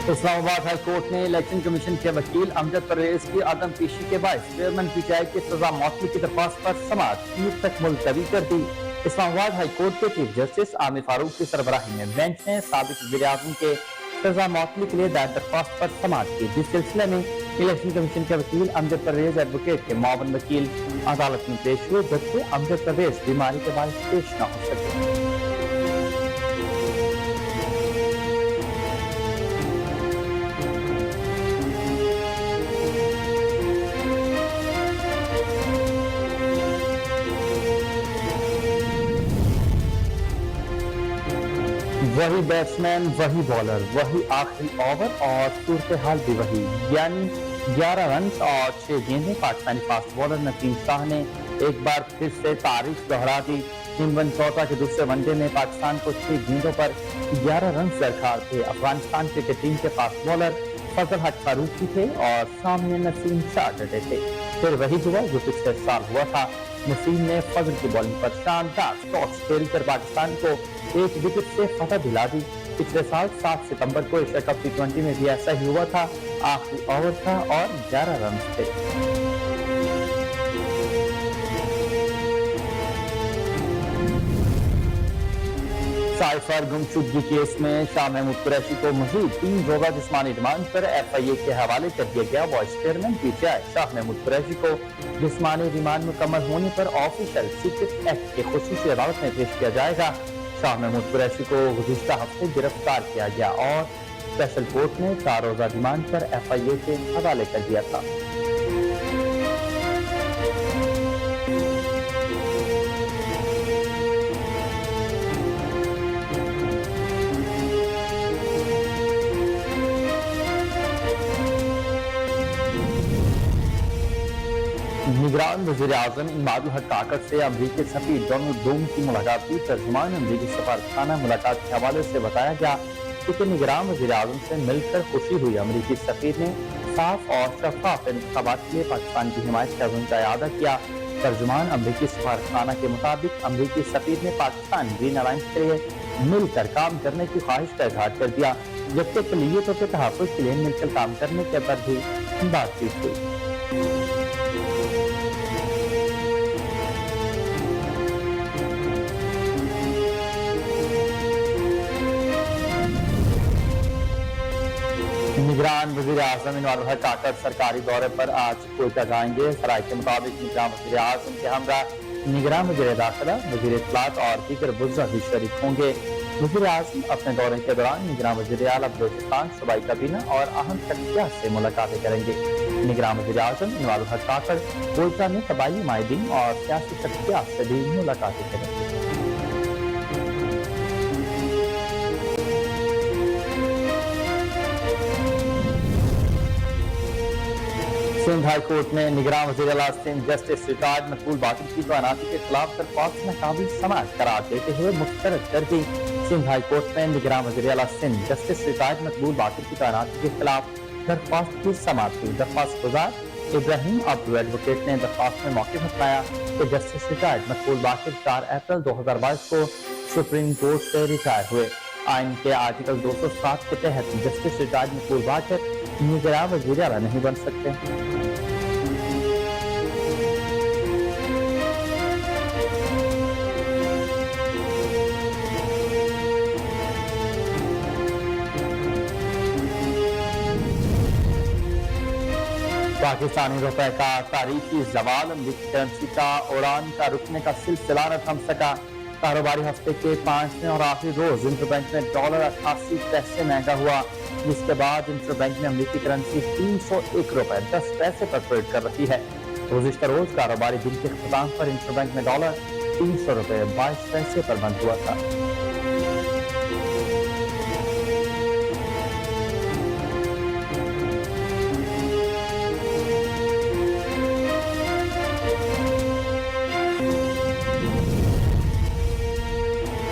Islamabad high court ने election commission के वकील अमजद परवेज की अदम पेशी के बायस चेयरमैन पीटीआई की सजा मौतली की दरख्वास्त पर समाअत ईद तक मुलतवी कर दी। इस्लामाबाद हाई कोर्ट के चीफ जस्टिस आमिर फारूक की सरबराही में बेंच ने साबिक वज़ीर-ए-आज़म के सजा मौतली के लिए दायर दरख्वास्त पर समाअत की, जिस सिलसिले में इलेक्शन कमीशन के वकील अमजद परवेज एडवोकेट के मुआवन वकील अदालत में पेश हुए, जबकि अमजद परवेज बीमारी के बायस पेश न हो सके। वही बैट्समैन, वही बॉलर, वही आखिरी ओवर और सूरत हाल भी वही, यानी 11 रन और 6 गेंदें। पाकिस्तानी फास्ट बॉलर नसीम शाह ने एक बार फिर से तारीख दोहरा दी। टीम चौथा के दूसरे वनडे में पाकिस्तान को 6 गेंदों पर 11 रन दरकार थे। अफगानिस्तान क्रिकेट टीम के फास्ट बॉलर फजल हक फारूकी थे और सामने नसीम शाह डटे थे। फिर वही हुआ जो पिछले साल हुआ था। नसीम ने फजल की बॉलिंग पर शानदार शॉट्स खेलकर पाकिस्तान को 1 विकेट से फतह दिला दी। पिछले साल 7 सितंबर को एशिया कप T20 में भी ऐसा ही हुआ था। आखिरी ओवर था और 11 रन थे। साइफर गुमशुदगी केस में शाह महमूद कुरैशी को मजीद 3 रोजा जिस्मानी रिमांड पर FIA के हवाले कर दिया गया। Vice chairman PTI Shah Mahmood Qureshi को जिस्मानी रिमांड मुकम्मल होने पर ऑफिशियल सीक्रेट एक्ट के खुसूसी अदालत में पेश किया जाएगा। शाह महमूद कुरैशी को गुज़िश्ता हफ्ते गिरफ्तार किया गया और स्पेशल कोर्ट ने 4 रोजा रिमांड पर FIA के हवाले कर दिया था। निगरान वज़ीर-ए-आज़म इमादुल हक काकर से अमरीकी सफीर डोनाल्ड ब्लूम की मुलाकात की। तर्जुमान अमरीकी सफारतखाना मुलाकात के हवाले से बताया गया कि निगरान वज़ीर-ए-आज़म से मिलकर खुशी हुई। अमरीकी सफीर ने साफ और शफाफ इंतखाबात के लिए पाकिस्तान की हिमायत का अज़्म का इआदा किया। तर्जुमान अमरीकी सफारतखाना के मुताबिक अमरीकी सफीर ने पाकिस्तान ग्रीन अलायंस के लिए मिलकर काम करने की ख्वाहिश का इजहार कर दिया, जबकि अक़लियतों के तहफ़्फ़ुज़ के लिए मिलकर काम करने के पर भी बातचीत हुई। निगरान वज़ीर-ए-आज़म इमादुल हक काकर सरकारी दौरे पर आज कोयटा जाएंगे। सराय के मुताबिक निगरान वज़ीर-ए-आज़म के हमरा निगरान वज़ीर दाखिला, वज़ीर इत्तलात और दीगर बुज़ुर्ग भी शरीक होंगे। वज़ीर-ए-आज़म अपने दौरे के दौरान निगरान वज़ीर आला बलूचिस्तान, सूबाई काबीना और अहम शख्सियत से मुलाकातें करेंगे। निगरान वज़ीर-ए-आज़म इमादुल हक काकर कोयटा में कबायली माहिदीन और सियासी शख्सियत से भी मुलाकातें करेंगे। सिंध हाई कोर्ट ने निगरान वज़ीर आला सिंध जस्टिस रिटायर्ड मकबूल बाक़िर की तैनाती के खिलाफ दरख्वास्त नाकाबिल समाअत करार देते हुए मुस्तरद कर दी। सिंध हाई कोर्ट में निगरान वज़ीर आला सिंध जस्टिस रिटायर्ड मकबूल बाक़िर की तैनाती के खिलाफ दरख्वास्त की समाअत की। दरख्वास्त गुजार इब्राहिम अब्दू एडवोकेट ने दरख्वास्त में मौक़िफ़ अपनाया कि जस्टिस रिटायर्ड मकबूल बाक़िर 4 अप्रैल 2022 को सुप्रीम कोर्ट से रिटायर हुए। आइन के आर्टिकल 207 के तहत जस्टिस रिटायर्ड मकबूल बाक़िर निगरान वज़ीर आला नहीं बन सकते। पाकिस्तानी रुपए का तारीखी जवाल, अमरीकी करेंसी का उड़ान का रुकने का सिलसिला न थम सका। कारोबारी हफ्ते के 5वें और आखिरी रोज इंटरबैंक में $88 महंगा हुआ, जिसके बाद इंटरबैंक में अमरीकी करेंसी 301 रुपए 10 पैसे पर ट्रेड कर रही है। गुज़िश्ता रोज कारोबारी दिन के इख्तिताम पर इंटरबैंक में $300 रुपए 22 पैसे पर बंद हुआ था।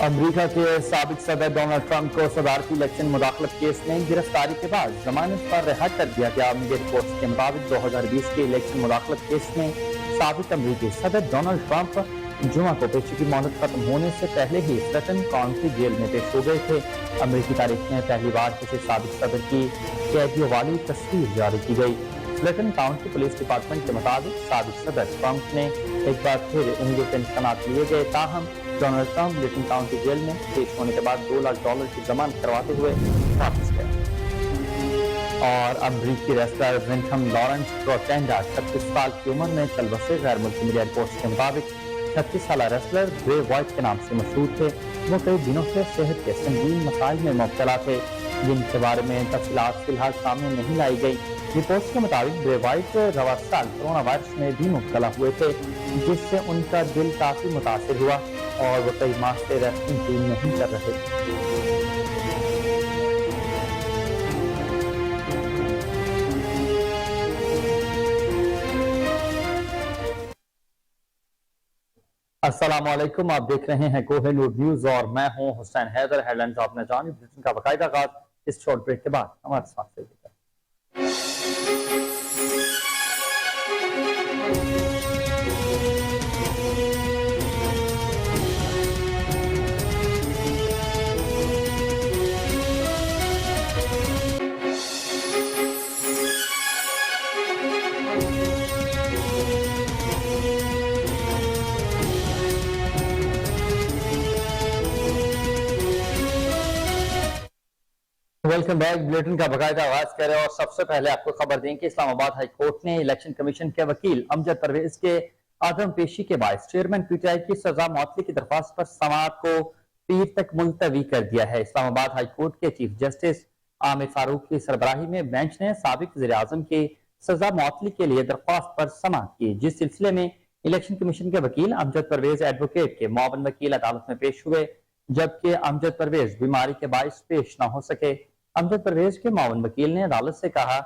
अमेरिका के साबिक सदर डोनाल्ड ट्रंप को सदारती इलेक्शन मुदाखलत केस में गिरफ्तारी के बाद जमानत पर रिहा कर दिया गया। मीडिया रिपोर्ट्स के मुताबिक 2020 के इलेक्शन मुदाखलत केस में साबिक अमेरिकी सदर डोनाल्ड ट्रंप जुमा को पेशी की मोहलत खत्म होने से पहले ही फ्लटन काउंटी जेल में पेश हो गए थे। अमरीकी तारीख में पहली बार किसी साबिक सदर की कैदियों वाली तस्वीर जारी की गई। फ्लटन काउंटी पुलिस डिपार्टमेंट के मुताबिक साबिक सदर ट्रंप ने एक बार फिर उंगलियों के निशानात लिए गए। ताहम डोनाल्ड ट्रंप लिटन काउंटी जेल में पेश होने के बाद $2 लाख की जमानत करवाते हुए वापस गए। और अमरीकी रेसलर विंथम लॉरेंस प्रोटेंडा 36 साल की उम्र में चल बसे। गैर मुल्की मीडिया रिपोर्ट्स के मुताबिक 36 साल रेसलर ब्रे वाइट के नाम से मशहूर थे। वो कई दिनों से सेहत के संगीन मसाइल में मुब्तला थे, जिनके बारे में तफसीलात फिलहाल सामने नहीं लाई गई। रिपोर्ट्स के मुताबिक ब्रे वाइट रवा साल कोरोना वायरस में भी मुब्तला हुए थे, जिससे उनका दिल काफी मुतासिर हुआ और वो कई माह से रेसलिंग टीम नहीं कर रहे थे। अस्सलाम वालेकुम, आप देख रहे हैं कोहिनूर न्यूज और मैं हूं हुसैन हैदर। हेडलाइंस आपने जानी, बुलेटिन का बाकायदा आगाज इस शॉर्ट ब्रेक के बाद हमारे साथ से। Welcome back. बुलेटिन का बाकायदा आगाज करें और सबसे पहले आपको खबर दें कि इस्लामाबाद हाई कोर्ट ने इलेक्शन कमीशन के वकील अमजद परवेज के आदम पेशी के बायस चेयरमैन पीटीआई की सजा मुअत्तली की दरख्वास्त पर समाअत को पीर तक मुलतवी कर दिया है। इस्लामाबाद हाई कोर्ट के चीफ जस्टिस आमिर फारूक की सरबराही में बेंच ने साबिक वज़ीर आज़म की सजा मुअत्तली के लिए दरख्वास्त पर समाअत की, जिस सिलसिले में इलेक्शन कमीशन के वकील अमजद परवेज एडवोकेट के मुआवन वकील अदालत में पेश हुए, जबकि अमजद परवेज बीमारी के बायस पेश न हो सके। अमजद परवेज के मुआवन वकील ने अदालत से कहा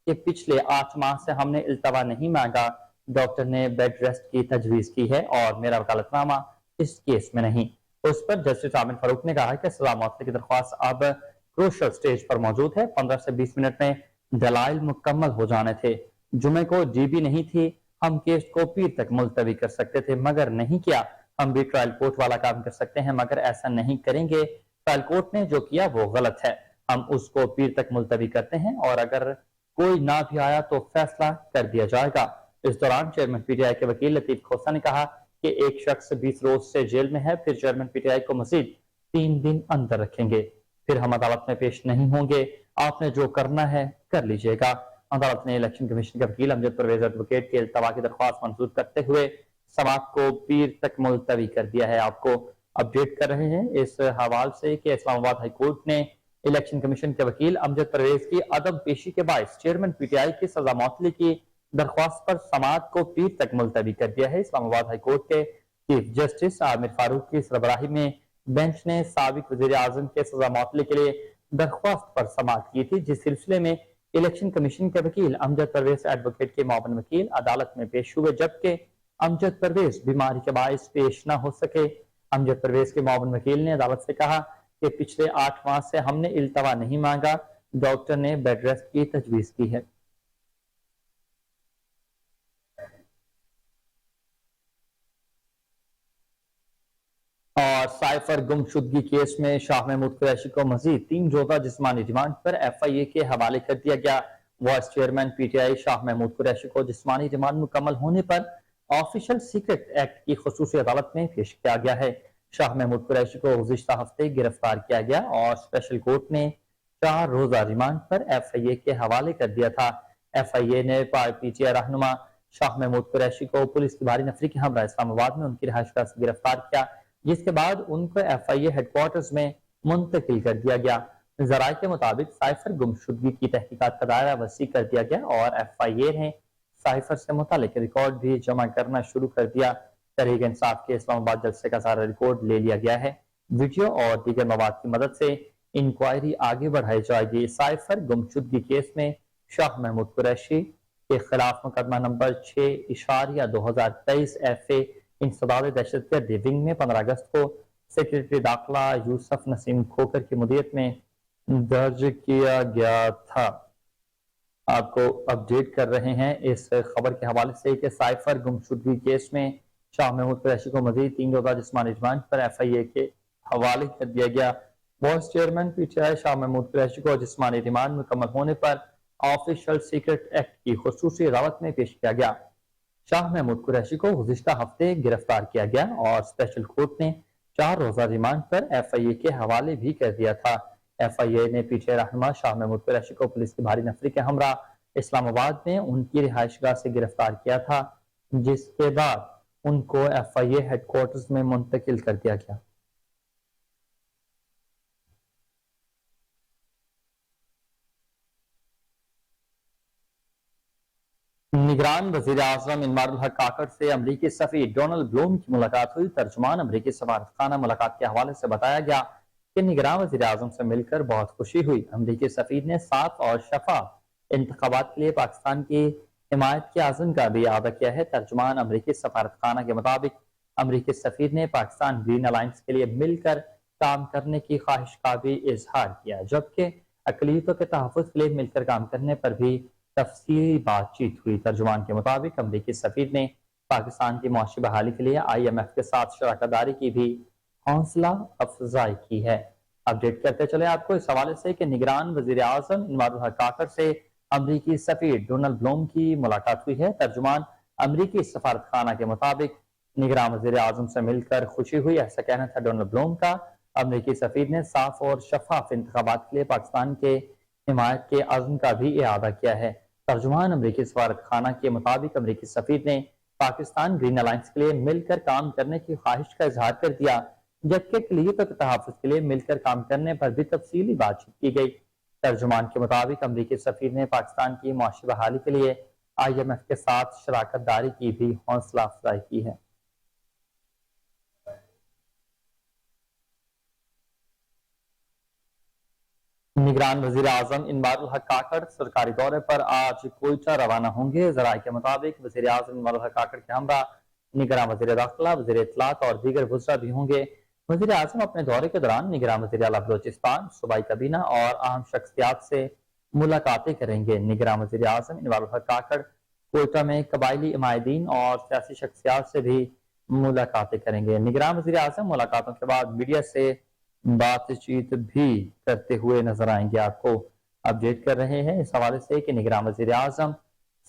कि पिछले 8 माह से हमने इल्तवा नहीं मांगा, डॉक्टर ने बेड रेस्ट की तजवीज की है और मेरा वकालतनामा इस केस में नहीं। उस पर जस्टिस आमिर फारूक ने कहा कि सजा मुअत्तली की दरख्वास्त अब क्रूशल स्टेज पर मौजूद है। 15 से 20 मिनट में दलाइल मुकम्मल हो जाने थे। जुमे को जीबी नहीं थी, हम केस को पीर तक मुलतवी कर सकते थे मगर नहीं किया। हम भी ट्रायल कोर्ट वाला काम कर सकते हैं मगर ऐसा नहीं करेंगे। ट्रायल कोर्ट ने जो किया वो गलत है, हम उसको पीर तक मुलतवी करते हैं और अगर कोई ना भी आया तो फैसला कर दिया जाएगा। इस दौरान चेयरमैन पीटीआई के वकील लतीफ खोसा ने कहा कि एक शख्स 20 रोज से जेल में है, फिर चेयरमैन पीटीआई को मजीद 3 दिन अंदर रखेंगे, फिर हम अदालत में पेश नहीं होंगे। आपने जो करना है कर लीजिएगा। अदालत ने इलेक्शन कमीशन के वकील अमजद परवेज एडवोकेट के इल्तवा की दरख्वास्त मंजूर करते हुए समाअत को पीर तक मुलतवी कर दिया है। आपको अपडेट कर रहे हैं इस हवाले से कि इस्लामाबाद हाई कोर्ट ने इलेक्शन कमीशन के वकील अमजद परवेज की अदम पेशी के बायस चेयरमैन पीटीआई की सजा मुअत्तली की दरख्वास्त पर समाअत को पीर तक मुलतवी कर दिया है। इस्लामाबाद हाई कोर्ट के चीफ जस्टिस आमिर फारूक की सरबराही में बेंच ने साबिक वज़ीर आज़म के सजा मुअत्तली के लिए दरख्वास्त पर समाअत की थी, जिस सिलसिले में इलेक्शन कमीशन के वकील अमजद परवेज एडवोकेट के मुआवन वकील अदालत में पेश हुए, जबकि अमजद परवेज बीमारी के बायस पेश न हो सके। अमजद परवेज के मुआवन वकील ने अदालत से कहा कि पिछले 8 माह से हमने इल्तवा नहीं मांगा, डॉक्टर ने बेड रेस्ट की तजवीज की है। और साइफर गुमशुदगी केस में शाह महमूद कुरैशी को मजीद 3 रोजा जिस्मानी रिमांड पर FIA के हवाले कर दिया गया। Vice chairman PTI Shah Mahmood Qureshi को जिस्मानी रिमांड मुकम्मल होने पर ऑफिशियल सीक्रेट एक्ट की खुसूसी अदालत में पेश किया गया है। शाह महमूद कुरैशी को गुज़िश्ता हफ्ते गिरफ्तार किया गया और स्पेशल कोर्ट ने 4 रोजा रिमांड पर FIA के हवाले कर दिया था। FIA ने PTI रहनुमा शाह महमूद कुरैशी को पुलिस की भारी नफरी के हमरा इस्लामाबाद में उनकी रिहाइशगाह से गिरफ्तार किया, जिसके बाद उनको FIA हेडक्वार्टर्स में मुंतकिल कर दिया गया। जराये के मुताबिक साइफर गुमशुदगी की तहकीकात का दायरा वसी कर दिया गया और FIA ने साइफर से मुतालिक रिकॉर्ड भी जमा करना शुरू कर दिया। तहरीक इंसाफ के इस्लामाबाद जलसे का सारा रिकॉर्ड ले लिया गया है। वीडियो और दीगर मवाद की मदद से इंक्वायरी आगे बढ़ाई जाएगी। साइफर गुमशुदगी केस में शाह महमूद कुरैशी के खिलाफ मुकदमा नंबर 6/2023 FA इंसदाद दहशतगर्दी विंग में 15 अगस्त को सेक्रेटरी दाखिला यूसुफ नसीम खोकर की मुदीयत में दर्ज किया गया था। आपको अपडेट कर रहे हैं इस खबर के हवाले से कि साइफर गुमशुदगी केस में शाह महमूद कुरैशी को मजीद 3 रोजा जिस्मानी रिमांड पर FIA के हवाले कर दिया गया। Vice chairman PTI Shah Mahmood Qureshi को जिस्मानी रिमांड मुकम्मल होने पर ऑफिशियल सीक्रेट एक्ट की खुसूसी अदालत में पेश किया गया। शाह महमूद कुरैशी को गुज़िश्ता हफ्ते गिरफ्तार किया गया और स्पेशल कोर्ट ने 4 रोजा रिमांड पर FIA के हवाले भी कर दिया था। FIA ने PTI रहनुमा शाह महमूद कुरैशी को पुलिस की भारी नफरी के हमरा इस्लामाबाद में उनकी रिहाइशगाह से गिरफ्तार किया था, जिसके बाद उनको FIA हेडक्वार्टर्स में मुंतकिल कर दिया गया। निगरान वजीर आजम इमरान हक काकड़ से अमरीकी सफीर डोनाल्ड ब्लूम की मुलाकात हुई। तर्जुमान अमरीकी सफारतखाना मुलाकात के हवाले से बताया गया कि निगरान वजीर आजम से मिलकर बहुत खुशी हुई। अमरीकी सफीर ने साफ और शफाफ इंतखाबात के लिए पाकिस्तान की हिमायत के आज़म का भी अदा किया है। तर्जुमान अमरीकी सफारतखाना के मुताबिक अमरीकी सफीर ने पाकिस्तान ग्रीन अलायंस के लिए मिलकर काम करने की ख्वाहिश का भी इजहार किया, जबकि अकलियतों के तहफ़्फ़ुज़ के लिए मिलकर काम करने पर भी तफसीली बातचीत हुई। तर्जुमान के मुताबिक अमरीकी सफीर ने पाकिस्तान की मुआशी बहाली के लिए IMF के साथ शराकतदारी की भी हौसला अफजाई की है। अपडेट करते चले आपको इस हवाले से कि निगरान वजीर आजम इमरान हक काकड़ से अमरीकी सफीर डोनाल्ड ब्लूम की मुलाकात हुई है। तर्जुमान अमरीकी सफारतखाना के मुताबिक निगरान वजीर आजम से मिलकर खुशी हुई, ऐसा कहना था डोनाल्ड ब्लूम का। अमरीकी सफीर ने साफ और शफाफ इंतखाबात के लिए पाकिस्तान के हिमायत के अज़्म का भी इआदा किया है। तर्जुमान अमरीकी सफारतखाना के मुताबिक अमरीकी सफीर ने पाकिस्तान ग्रीन अलायंस के लिए मिलकर काम करने की ख्वाहिश का इजहार कर दिया, जबकि अक़लियतों के तहफ़्फ़ुज़ के लिए मिलकर काम करने पर भी तफसीली बातचीत की गई। तर्जुमान के मुताबिक अमरीकी सफीर ने पाकिस्तान की मुआशी बहाली के लिए IMF के साथ शराकतदारी की भी हौसला अफजाई की है। निगरान वजीर आजम इमरान हक काकड़ सरकारी दौरे पर आज कोयटा रवाना होंगे। जराये के मुताबिक वजीर आजम इमरान हक काकड़ के हमरा निगरान वजीर दाखिला, वजीर इत्तलात और दीगर वज़रा भी होंगे। वजीर आजम अपने दौरे के दौरान निगरान वजीर आला बलोचिस्तान, सूबाई काबीना और अहम शख्सियात से मुलाकातें करेंगे। निगरान वजीर आजम इमरान हक काकड़ कोयटा में कबायली इमायदीन और सियासी शख्सियात से भी मुलाकातें करेंगे। निगरान वजीर आजम मुलाकातों के बाद मीडिया से बातचीत भी करते हुए नजर आएंगे। आपको अपडेट कर रहे हैं इस हवाले से कि निगरान वजीर आजम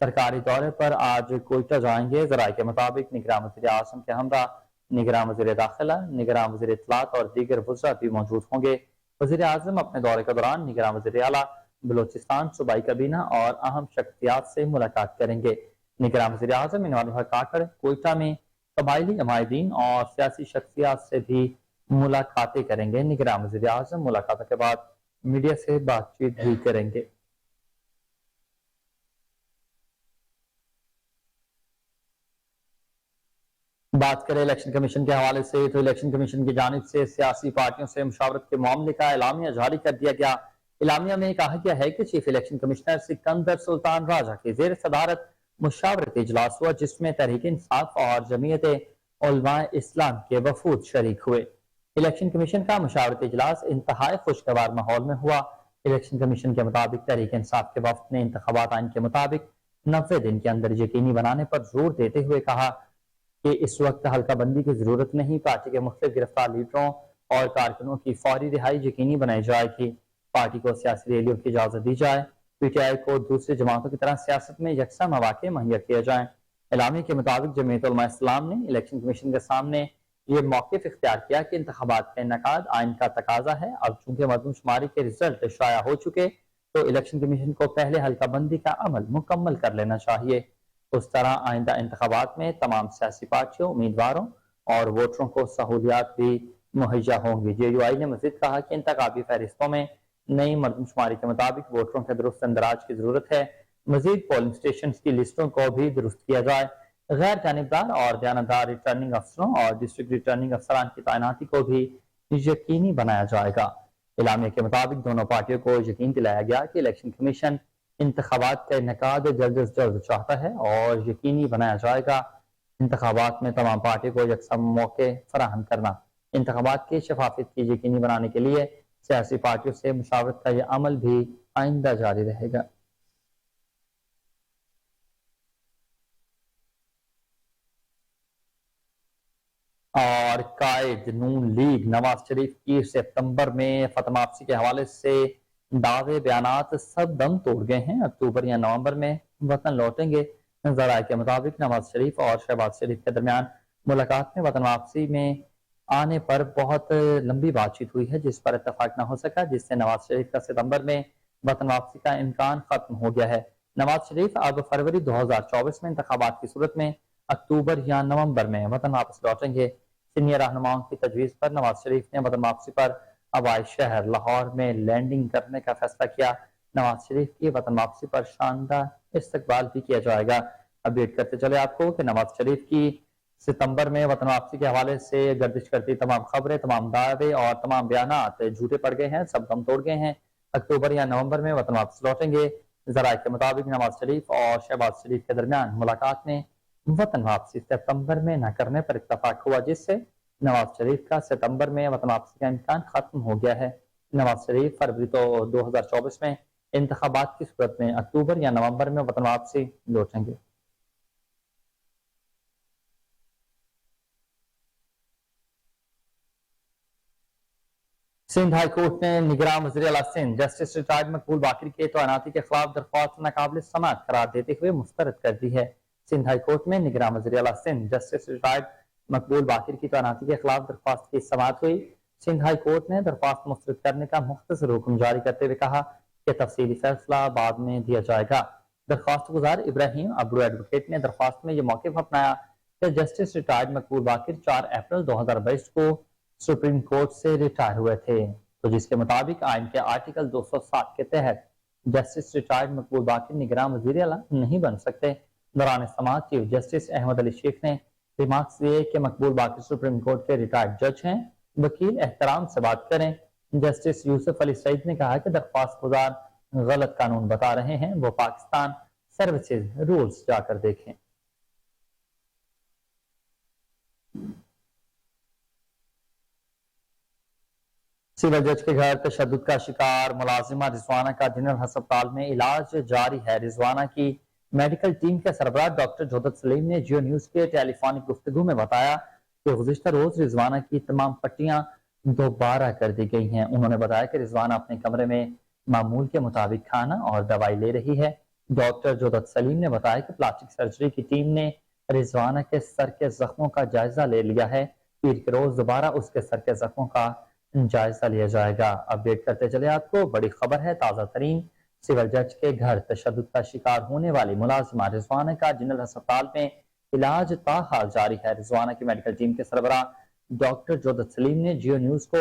सरकारी दौरे पर आज कोयटा जाएंगे। जराये के मुताबिक निगरान वजीर आजम के हमरा निगरान वजीर दाखिला, निगरान वजीर इत्तलात और दीगर वज़रा भी मौजूद होंगे। वजीर आजम अपने दौरे के दौरान निगरान वजीर आला बलोचिस्तान, सूबाई काबीना और अहम शख्सियात से मुलाकात करेंगे। निगरान वजीर आजम इमरान हक काकड़ कोयटा में कबायली अमायदीन और सियासी शख्सियात से भी मुलाकातें करेंगे। निगरान वज़ीर आज़म मुलाकात के बाद मीडिया से बातचीत भी करेंगे। बात करें इलेक्शन कमीशन के हवाले से तो इलेक्शन कमीशन की जानिब से सियासी पार्टियों से मुशावरत के मामले का एलामिया जारी कर दिया गया। एलामिया में कहा गया है कि chief election commissioner Sikandar Sultan Raja की जेर सदारत मुशावरती इजलास हुआ, जिसमें तहरीक इंसाफ और जमीयत उलमाए इस्लाम के वफूद शरीक हुए। इलेक्शन कमीशन का मुशावरती इजलास इंतहाई खुशगवार माहौल में हुआ। इलेक्शन कमीशन के मुताबिक तहरीक इंसाफ के वफद ने इंतखाबात आइन के मुताबिक 90 दिन के अंदर यकीनी बनाने पर जोर देते हुए कहा कि इस वक्त हल्का बंदी की जरूरत नहीं, पार्टी के मुख्तलिफ गिरफ्तार लीडरों और कारकुनों की फौरी रिहाई यकीनी बनाई जाएगी। पार्टी को सियासी रैलियों की इजाजत दी जाए। PTI को दूसरी जमातों की तरह सियासत में यकसा मौके मुहैया किया जाए। एलामी के मुताबिक जमीयत उलमा इस्लाम ने इलेक्शन कमीशन के सामने ये मौक़िफ़ इख्तियार किया कि इंतखाबात का इनेकाद आइन का तकाजा है। अब चूंकि मरदमशुमारी के रिजल्ट शाया हो चुके तो इलेक्शन कमीशन को पहले हल्का बंदी का अमल मुकम्मल कर लेना चाहिए। उस तरह आइंदा इंतखाबात में तमाम सियासी पार्टियों, उम्मीदवारों और वोटरों को सहूलियात भी मुहैया होंगी। JUI ने मजीद कहा कि इंतखाबी फहरिस्तों में नई मरदमशुमारी के मुताबिक वोटरों के दुरुस्त अंदराज की जरूरत है। मजीद पोलिंग स्टेशन की लिस्टों को भी दुरुस्त किया जाए। गैर जानिबदार और दयानतदार रिटर्निंग अफसरों और डिस्ट्रिक्ट रिटर्निंग अफसरान की तैनाती को भी यकीनी बनाया जाएगा। इलामे के मुताबिक दोनों पार्टियों को यकीन दिलाया गया कि इलेक्शन कमीशन इंतखाबात का इनेकाद जल्द से जल्द चाहता है और यकीनी बनाया जाएगा। इंतखाबात में तमाम पार्टियों को यकसा मौके फराहम करना। इंतखाबात की शफाफियत की यकीनी बनाने के लिए सियासी पार्टियों से मुशावरत का यह अमल भी आइंदा जारी रहेगा। اور قائد نون لیگ نواز شریف کی ستمبر میں فتح واپسی کے حوالے سے دعوے بیانات سب دم توڑ گئے ہیں۔ اکتوبر یا نومبر میں وطن لوٹیں گے۔ ذرائع کے مطابق نواز شریف اور شہباز شریف کے درمیان ملاقات میں وطن واپسی میں آنے پر بہت لمبی بات چیت ہوئی ہے، جس پر اتفاق نہ ہو سکا، جس سے نواز شریف کا ستمبر میں وطن واپسی کا امکان ختم ہو گیا ہے۔ نواز شریف اب فروری 2024 میں انتخابات کی صورت میں اکتوبر یا نومبر میں وطن واپس لوٹیں گے۔ سینئر رہنماؤں کی تجویز پر نواز شریف نے وطن واپسی پر ہوائی شہر لاہور میں لینڈنگ کرنے کا فیصلہ کیا۔ نواز شریف کی وطن واپسی پر شاندار استقبال بھی کیا جائے گا۔ اپڈیٹ کرتے چلے آپ کو کہ نواز شریف کی ستمبر میں وطن واپسی کے حوالے سے گردش کرتی تمام خبریں، تمام دعوے اور تمام بیانات جھوٹے پڑ گئے ہیں، سب دم توڑ گئے ہیں۔ اکتوبر یا نومبر میں وطن واپس لوٹیں گے۔ ذرائع کے مطابق نواز شریف اور شہباز شریف کے درمیان ملاقات میں وطن واپسی ستمبر میں نہ کرنے پر اتفاق ہوا، جس سے نواز شریف کا ستمبر میں وطن واپسی کا امکان ختم ہو گیا ہے۔ نواز شریف فروری 2024 میں انتخابات کی صورت میں اکتوبر یا نومبر میں وطن واپسی لوٹیں گے۔ سندھ ہائی کورٹ نے نگراں وزیر اعلیٰ سندھ جسٹس ریٹائرڈ مقبول باقر کے تعیناتی کے خلاف درخواست ناقابل سماعت قرار دیتے ہوئے مسترد کر دی ہے۔ سندھ ہائی کورٹ میں نگراں وزیر اعلیٰ سندھ جسٹس ریٹائرڈ مقبول باقر کی تعیناتی کے خلاف درخواست کی سماعت ہوئی۔ سندھ ہائی کورٹ نے درخواست مسترد کرنے کا مختصر حکم جاری کرتے ہوئے کہا کہ تفصیلی فیصلہ بعد میں دیا جائے گا۔ درخواست گزار ابراہیم ابرو ایڈوکیٹ نے درخواست میں یہ موقف اپنایا کہ جسٹس ریٹائرڈ مقبول باقر 4 اپریل 2022 کو سپریم کورٹ سے ریٹائر ہوئے تھے، تو جس کے مطابق آئین کے آرٹیکل 207 کے تحت جسٹس ریٹائرڈ مقبول باقر نگراں وزیر اعلیٰ نہیں بن سکتے۔ دوران سماعت چیف جسٹس احمد علی شیخ نے ریمارکس دیے کہ مقبول باقر سپریم کورٹ کے ریٹائرڈ جج ہیں، وکیل احترام سے بات کریں۔ جسٹس یوسف علی سعید نے کہا کہ درخواست گزار غلط قانون بتا رہے ہیں، وہ پاکستان سروسز رولز جا کر دیکھیں۔ سول جج کے گھر تشدد کا شکار ملازمہ رضوانہ کا جنرل ہسپتال میں علاج جاری ہے۔ رضوانہ کی میڈیکل ٹیم کے سربراہ ڈاکٹر جودت سلیم نے جیو نیوز کے ٹیلی فونک گفتگو میں بتایا کہ گزشتہ روز رضوانہ کی تمام پٹیاں دوبارہ کر دی گئی ہیں۔ انہوں نے بتایا کہ رضوانہ اپنے کمرے میں معمول کے مطابق کھانا اور دوائی لے رہی ہے۔ ڈاکٹر جودت سلیم نے بتایا کہ پلاسٹک سرجری کی ٹیم نے رضوانہ کے سر کے زخموں کا جائزہ لے لیا ہے۔ پیر کے روز دوبارہ اس کے سر کے زخموں کا جائزہ لیا جائے گا۔ اپڈیٹ کرتے چلے آپ کو، بڑی خبر ہے تازہ ترین۔ سول جج کے گھر تشدد کا شکار ہونے والی ملازمہ رضوانہ کا جنرل ہسپتال میں علاج تاحال جاری ہے۔ رضوانہ کی میڈیکل ٹیم کے سربراہ ڈاکٹر جودت سلیم نے جیو نیوز کو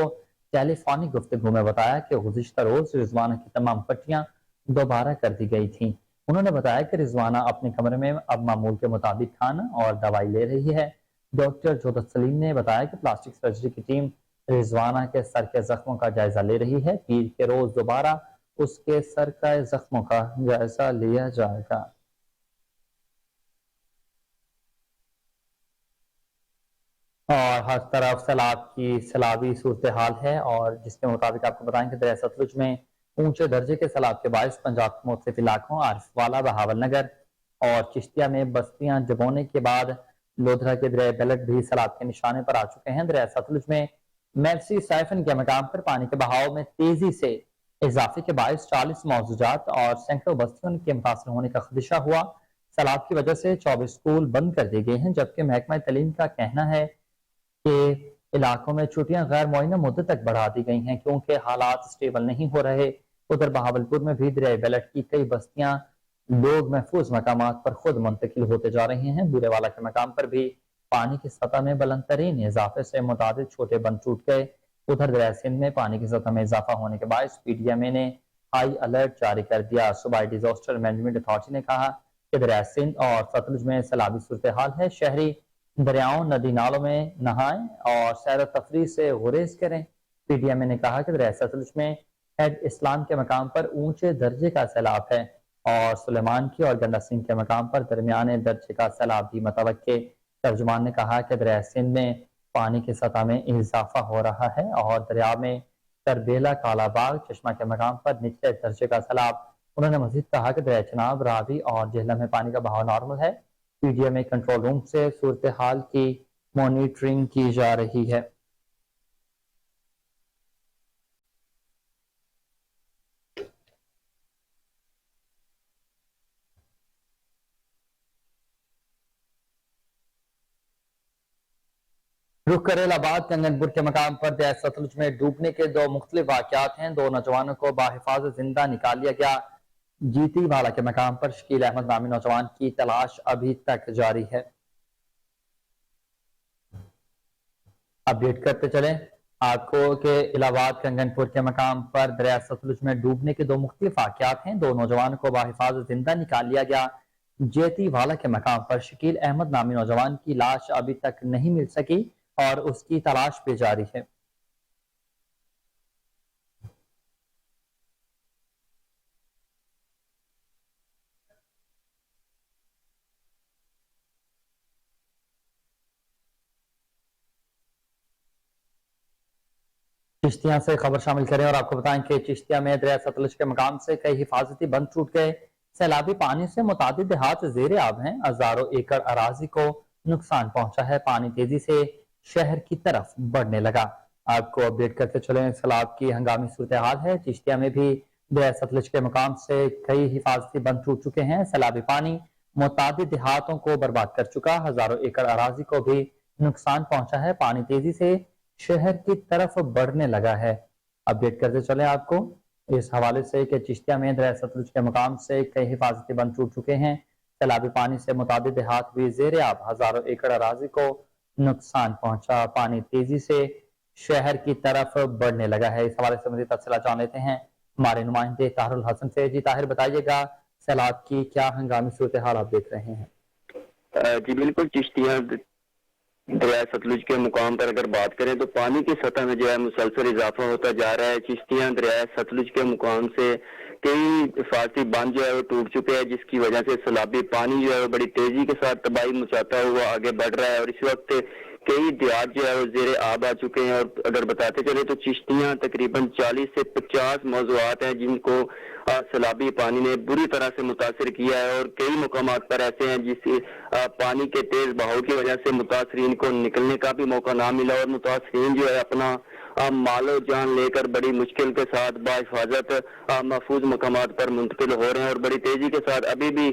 ٹیلی فونک گفتگو میں بتایا کہ گزشتہ روز رضوانہ کی تمام پٹیاں دوبارہ کر دی گئی تھیں۔ انہوں نے بتایا کہ رضوانہ اپنے کمرے میں اب معمول کے مطابق کھانا اور دوائی لے رہی ہے۔ ڈاکٹر جودت سلیم نے بتایا کہ پلاسٹک سرجری کی ٹیم رضوانہ کے سر کے زخموں کا جائزہ لے رہی ہے۔ پیر کے روز دوبارہ اس کے سر کے زخموں کا جائزہ لیا جائے گا۔ اور ہر طرف سیلاب کی سیلابی صورتحال ہے، اور جس کے مطابق آپ کو بتائیں کہ دریا ستلج میں اونچے درجے کے سیلاب کے باعث پنجاب کے مختلف علاقوں عارف والا، بہاول نگر اور چشتیہ میں بستیاں ڈبونے کے بعد لودھرا کے دریائے بیلٹ بھی سیلاب کے نشانے پر آ چکے ہیں۔ دریا ستلج میں میرسی سائفن کے مقام پر پانی کے بہاؤ میں تیزی سے اضافے کے باعث 40 معزوجات اور سینکڑوں بستیوں کے متاثر ہونے کا خدشہ ہوا۔ سیلاب کی وجہ سے 24 اسکول بند کر دیے گئے ہیں، جبکہ محکمہ تعلیم کا کہنا ہے کہ علاقوں میں چھٹیاں غیر معینہ مدت تک بڑھا دی گئی ہیں کیونکہ حالات سٹیبل نہیں ہو رہے۔ ادھر بہاولپور میں بھی دریائے بیلٹ کی کئی بستیاں لوگ محفوظ مقامات پر خود منتقل ہوتے جا رہے ہیں۔ بورے والا کے مقام پر بھی پانی کی سطح میں بلند ترین اضافے سے متعدد چھوٹے بند ٹوٹ گئے۔ ادھر دریائے سندھ میں پانی کی سطح میں اضافہ ہونے کے باعث پی ڈی ایم اے نے ہائی الرٹ جاری کر دیا۔ صوبائی ڈیزاسٹر مینجمنٹ اتھارٹی نے کہا کہ دریائے سندھ اور ستلج میں سیلابی صورتحال ہے، شہری دریاؤں ندی نالوں میں نہائیں اور سیر و تفریح سے گریز کریں۔ پی ڈی ایم اے نے کہا کہ دریائے ستلج میں ہیڈ اسلام کے مقام پر اونچے درجے کا سیلاب ہے اور سلیمان کی اور گنڈا سنگھ کے مقام پر درمیانے درجے کا سیلاب بھی متوقع۔ ترجمان نے کہا کہ دریائے سندھ میں پانی کی سطح میں اضافہ ہو رہا ہے اور دریا میں تربیلا، کالا باغ، چشمہ کے مقام پر نچلے درجے کا سیلاب۔ انہوں نے مزید کہا کہ دریائے چناب، راوی اور جہلم میں پانی کا بہاؤ نارمل ہے۔ P D M A control room سے صورتحال کی मॉनिटरिंग की जा रही है। रुख करेलाबाद कंगनपुर के मकाम पर दरिया सतलुज में डूबने के दो मुख्तलिफ वाकयात हैं। दो नौजवानों को बाहिफाजत जिंदा निकाल लिया गया। जीती वाला के मकाम पर शकील अहमद नामी नौजवान की तलाश अभी तक जारी है। अपडेट करते चलें आपको के इलाहाबाद कंगनपुर के मकाम पर दरिया सतलुज में डूबने के दो मुख्तलिफ वाकयात हैं। दो नौजवानों को बाहिफाजत जिंदा निकाल लिया गया। जेती वाला के मकाम पर शकील अहमद नामी नौजवान की लाश अभी तक नहीं मिल सकी और उसकी तलाश भी जारी है। चिश्तिया से खबर शामिल करें और आपको बताएं कि चिश्तिया में दरिया सतलुज के मकाम से कई हिफाजती बंद टूट गए। सैलाबी पानी से मुतादिद देहात जेर आब हैं। हजारों एकड़ अराजी को नुकसान पहुंचा है। पानी तेजी से शहर की तरफ बढ़ने लगा। आपको अपडेट करते चले सैलाब की हंगामी सूरत हाल है। चिश्तिया में भी दरिया सतलुज के मकाम से कई हिफाजती बंद टूट चुके हैं। सैलाबी पानी मुतादिद देहातों को बर्बाद कर चुका। हजारों एकड़ अराजी को भी नुकसान पहुंचा है। पानी तेजी से शहर की तरफ बढ़ने लगा है। अपडेट करते चले आपको इस हवाले से कि चिश्तिया में दरिया सतलुज के मकाम से कई हिफाजती बंद टूट चुके हैं। सैलाबी पानी से मुतादिद देहात भी जेर आब। हजारों एकड़ अराजी को नुकसान पहुंचा। पानी तेजी से शहर की तरफ बढ़ने लगा है। इस हवाले से मज़ीद तफसीलात जान लेते हैं हमारे नुमाइंदे ताहिरुल हसन से। जी ताहिर, बताइएगा सैलाब की क्या हंगामी सूरत हाल आप देख रहे हैं? जी बिल्कुल, चिश्तिया दरिया सतलुज के मुकाम पर अगर बात करें तो पानी की सतह में जो है मुसलसल इजाफा होता जा रहा है। चिश्तिया दरिया सतलुज के मुकाम से कई हिफाजती बांध जो है वो टूट चुके हैं, जिसकी वजह से सैलाबी पानी जो है वो बड़ी तेजी के साथ तबाही मचाता हुआ आगे बढ़ रहा है और इस वक्त कई देहात जो है वो जेर आब आ चुके हैं। और अगर बताते चले तो चिश्तियां तकरीबन 40 से 50 मौजूआत हैं जिनको सैलाबी पानी ने बुरी तरह से मुतासर किया है और कई मुकामात पर ऐसे हैं जिससे पानी के तेज बहाव की वजह से मुतासरीन को निकलने का भी मौका ना मिला और मुतासरीन जो है अपना मालो जान लेकर बड़ी मुश्किल के साथ बाहिफाजत महफूज मकामात पर मुंतकिल हो रहे हैं और बड़ी तेजी के साथ अभी भी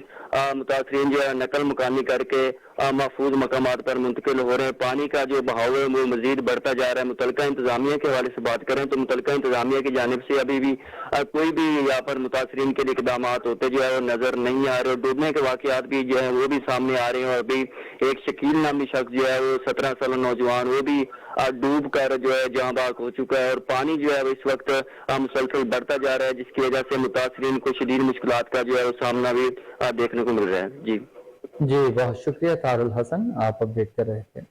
मुतासरीन जो है नकल मुकानी करके महफूज मकामात पर मुंतकिल हो रहे हैं। पानी का जो बहाव है वो मजीद बढ़ता जा रहा है। मुतलका इंतजामिया के हवाले से बात करें तो मुतलका इंतजामिया की जानिब से अभी भी कोई भी यहाँ पर मुतासरीन के लिए इकदाम होते जो है वो नजर नहीं आ रहे और डूबने के वाकयात भी जो है वो भी सामने आ रहे हैं। और अभी एक शकील नामी शख्स जो है वो 17 साल नौजवान वो भी डूब कर जो है जहाँ बाग हो चुका है और पानी जो है वो इस वक्त मुसलसल बढ़ता जा रहा है, जिसकी वजह से मुतासरीन को शदीद मुश्किलात का जो है वो सामना भी देखने को मिल रहा है। जी बहुत शुक्रिया तारुल हसन, आप अपडेट कर रहे थे।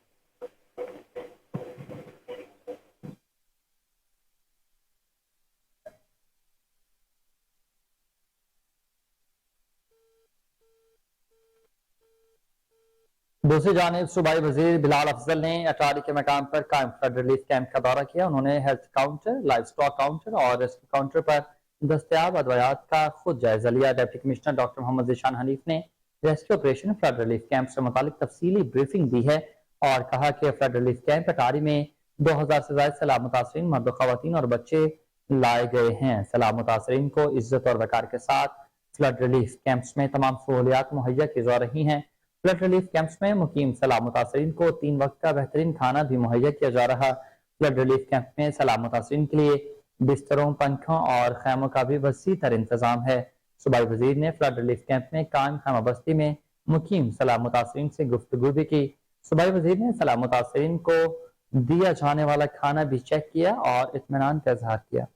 दूसरी जानिब सूबाई वजीर बिलाल अफजल ने अटारी के मकाम पर कायम फ्लड रिलीफ कैंप का दौरा किया। उन्होंने health counter, livestock counter और रेस्क्यू काउंटर पर दस्तयाब अद्वियात का खुद जायजा लिया। Deputy commissioner doctor Mohammad Zeeshan Hanif ने rescue operation flood relief camp से मुतालिक तफसीली ब्रीफिंग दी है और कहा कि फ्लड रिलीफ कैंप अटारी में 2000 से ज्यादा सैलाब मुतासरीन मर्द, खवातीन और बच्चे लाए गए हैं। सैलाब मुतासरीन को इज्जत और वकार के साथ फ्लड रिलीफ कैंप्स में तमाम सहूलियात मुहैया की जा रही हैं। फ्लड रिलीफ कैंप्स में मुकीम सैलाब मुतासरीन को 3 वक्त का बेहतरीन खाना भी मुहैया किया जा रहा। फ्लड रिलीफ कैंप में सैलाब मुतासरीन के लिए बिस्तरों, पंखों और खैमों का भी वसी तर इंतजाम है। सूबाई वजीर ने फ्लड रिलीफ कैंप में कायम खैमा बस्ती में मुकीम सैलाब मुतासरीन से गुफ्तगू भी की। सूबाई वजीर ने सैलाब मुतासरीन को दिया जाने वाला खाना भी चेक किया और इत्मीनान का इजहार किया।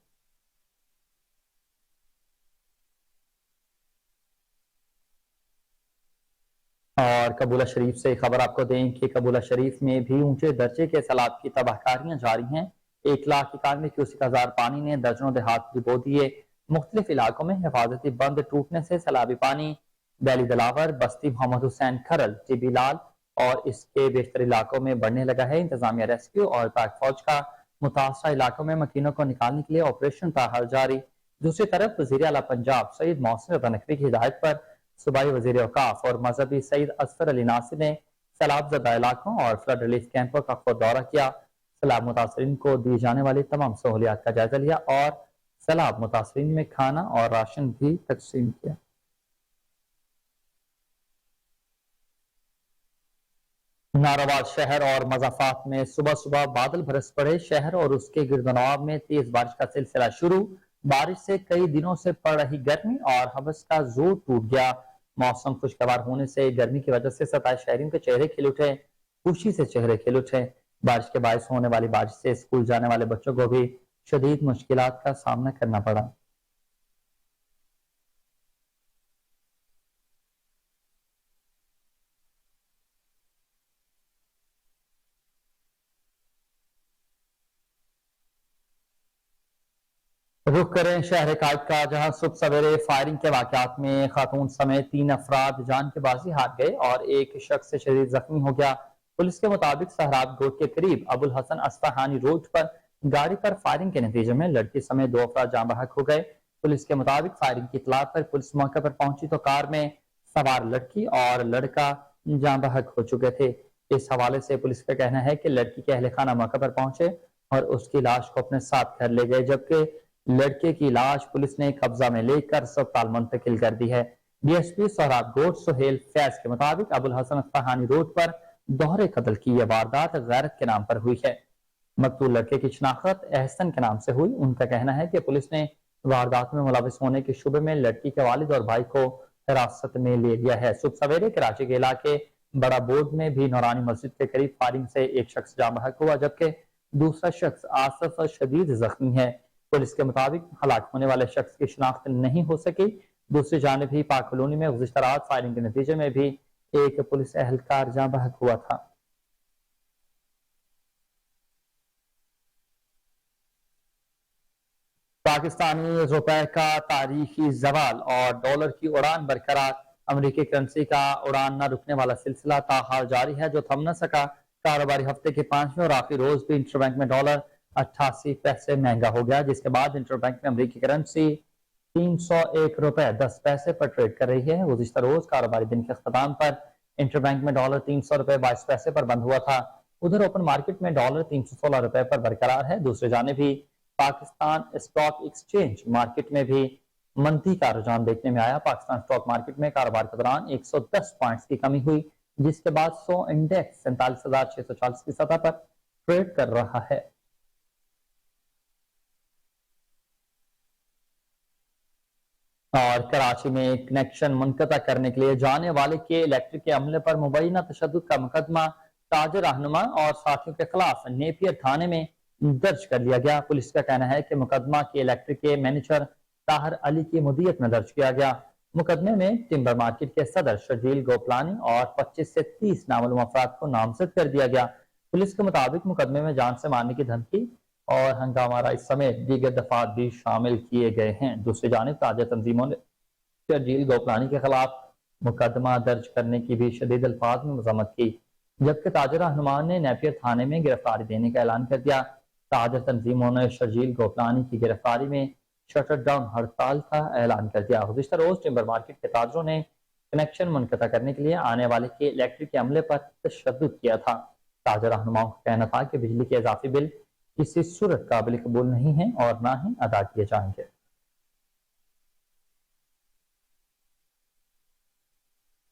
और कबूला शरीफ से खबर आपको दें कि कबूला शरीफ में भी ऊंचे दर्जे के सैलाब की तबाहकारियां जारी हैं। 1,91,000 क्यूसेक पानी ने दर्जनों देहात डुबो दिए। मुख्तलिफ इलाकों में हिफाजती बंद टूटने से सैलाबी पानी बैली दलावर, बस्ती मोहम्मद हुसैन खरल, टीबी लाल और इसके बेशतर इलाकों में बढ़ने लगा है। इंतजामिया रेस्क्यू और पाक फौज का मुतासरा इलाकों में मकीनों को निकालने के लिए ऑपरेशन ताहाल जारी। दूसरी तरफ वजीर आला पंजाब सईद मोहसिन नकवी की हिदायत पर सूबाई वजीर औकाफ और मजहबी सईद असफर अली नासिर ने सैलाब ज़दा इलाकों और फ्लड रिलीफ कैंपों का खुद दौरा किया। सैलाब मुतासरीन को दी जाने वाली तमाम सहूलियात का जायजा लिया और सैलाब मुतासरीन में खाना और राशन भी तकसीम किया। नाराबाद शहर और मजाफात में सुबह सुबह बादल बरस पड़े। शहर और उसके गिरदनवाब में तेज बारिश का सिलसिला शुरू। बारिश से कई दिनों से पड़ रही गर्मी और हवस का जोर टूट गया। मौसम खुशगवार होने से गर्मी की वजह से 27 शहरियों के चेहरे खिल उठे, खुशी से चेहरे खिल उठे। बारिश के बायस होने वाली बारिश से स्कूल जाने वाले बच्चों को भी शदीद मुश्किलात का सामना करना पड़ा। रुख करें शहर कायद का, जहां सुबह सवेरे फायरिंग के वाकयात में खातून समेत 3 अफराद जान की बाजी हार गए और एक शख्स शदीद जख्मी हो गया। पुलिस के मुताबिक सहराब गोट के करीब अबुल हसन अस्फहानी रोड पर गाड़ी पर फायरिंग के नतीजे में लड़की समेत 2 अफराद जान बहक हो गए। पुलिस के मुताबिक फायरिंग की इतला पर पुलिस मौके पर पहुंची तो कार में सवार लड़की और लड़का जान बहक हो चुके थे। इस हवाले से पुलिस का कहना है कि लड़की के अहले खाना मौके पर पहुंचे और उसकी लाश को अपने साथ घर ले गए, जबकि लड़के की लाश पुलिस ने कब्जा में लेकर अस्पताल मुंतकिल कर दी है। डीएसपी सोहराब गोट सुहेल फैज के मुताबिक अबुल हसन अस्फहानी रोड पर दोहरे कत्ल की यह वारदात गैरत के नाम पर हुई है। मकतूल लड़के की शनाख्त एहसन के नाम से हुई। उनका कहना है कि पुलिस ने वारदात में मुलविस होने के शुबे में लड़की के वालिद और भाई को हिरासत में ले लिया है। सुबह सवेरे कराची के इलाके बड़ा बोर्ड में भी नौरानी मस्जिद के करीब फायरिंग से एक शख्स जान बहक हुआ, जबकि दूसरा शख्स आसफ शदीद जख्मी है। पुलिस के मुताबिक हलाक होने वाले शख्स की शिनाख्त नहीं हो सकी। दूसरी जानिब ही पाक कॉलोनी में गुज़िश्ता रात फायरिंग के नतीजे में भी एक पुलिस एहलकार जान बहक हुआ था। पाकिस्तानी रुपए का तारीखी जवाल और डॉलर की उड़ान बरकरार। अमेरिकी करेंसी का उड़ान न रुकने वाला सिलसिला ताहाल जारी है, जो थम न सका। कारोबारी हफ्ते के 5वें और आखिरी रोज भी इंटरबैंक में डॉलर 88 पैसे महंगा हो गया, जिसके बाद इंटरबैंक में अमेरिकी करेंसी 301 रुपए 10 पैसे पर ट्रेड कर रही है। गुज़िश्ता रोज कारोबारी दिन के अख्ताम पर इंटरबैंक में डॉलर 300 रुपए 22 पैसे पर बंद हुआ था। उधर ओपन मार्केट में डॉलर 316 रुपए पर बरकरार है। दूसरी जानिब भी पाकिस्तान स्टॉक एक्सचेंज मार्केट में भी मंदी का रुझान देखने में आया। पाकिस्तान स्टॉक मार्केट में कारोबार के दौरान 110 पॉइंट्स की कमी हुई, जिसके बाद 100 इंडेक्स 47,640 की सतह पर ट्रेड कर रहा है। और कराची में कनेक्शन मुनक़ता करने के लिए जाने वाले के इलेक्ट्रिक के अमले पर मुबैना तशद्दुद का मुकदमा ताज रहनुमा और साथियों के खिलाफ नेपियर थाने में दर्ज कर लिया गया। पुलिस का कहना है कि मुकदमा के इलेक्ट्रिक के मैनेजर ताहर अली की मुदीयत में दर्ज किया गया। मुकदमे में टिम्बर मार्केट के सदर शर्जील गोपलानी और 25 से 30 नामालूम अफराद को नामजद कर दिया गया। पुलिस के मुताबिक मुकदमे में जान से मारने की धमकी और हंगामा समेत दीगर दफात भी शामिल किए गए हैं। दूसरी जानिब ताजा तंजीमों ने शर्जील गोपलानी के खिलाफ मुकदमा दर्ज करने की भी शदीद अल्फाज में मजम्मत की, जबकि ताजा रहनुमान ने नेपियर थाने में गिरफ्तारी देने का ऐलान कर दिया। ताजा तंजीमों ने शर्जील गोपलानी की गिरफ्तारी में शटर डाउन हड़ताल का ऐलान कर दिया। गुज़िश्ता रोज टिम्बर मार्केट के ताजरों ने कनेक्शन मुनक़ता करने के लिए आने वाले के इलेक्ट्रिक के अमले पर तशद्दुद किया था। ताजा रहनुमाओं का कहना था कि बिजली के इजाफी बिल किसी सूरत काबिल कबूल नहीं है और ना ही अदा किए जाएंगे।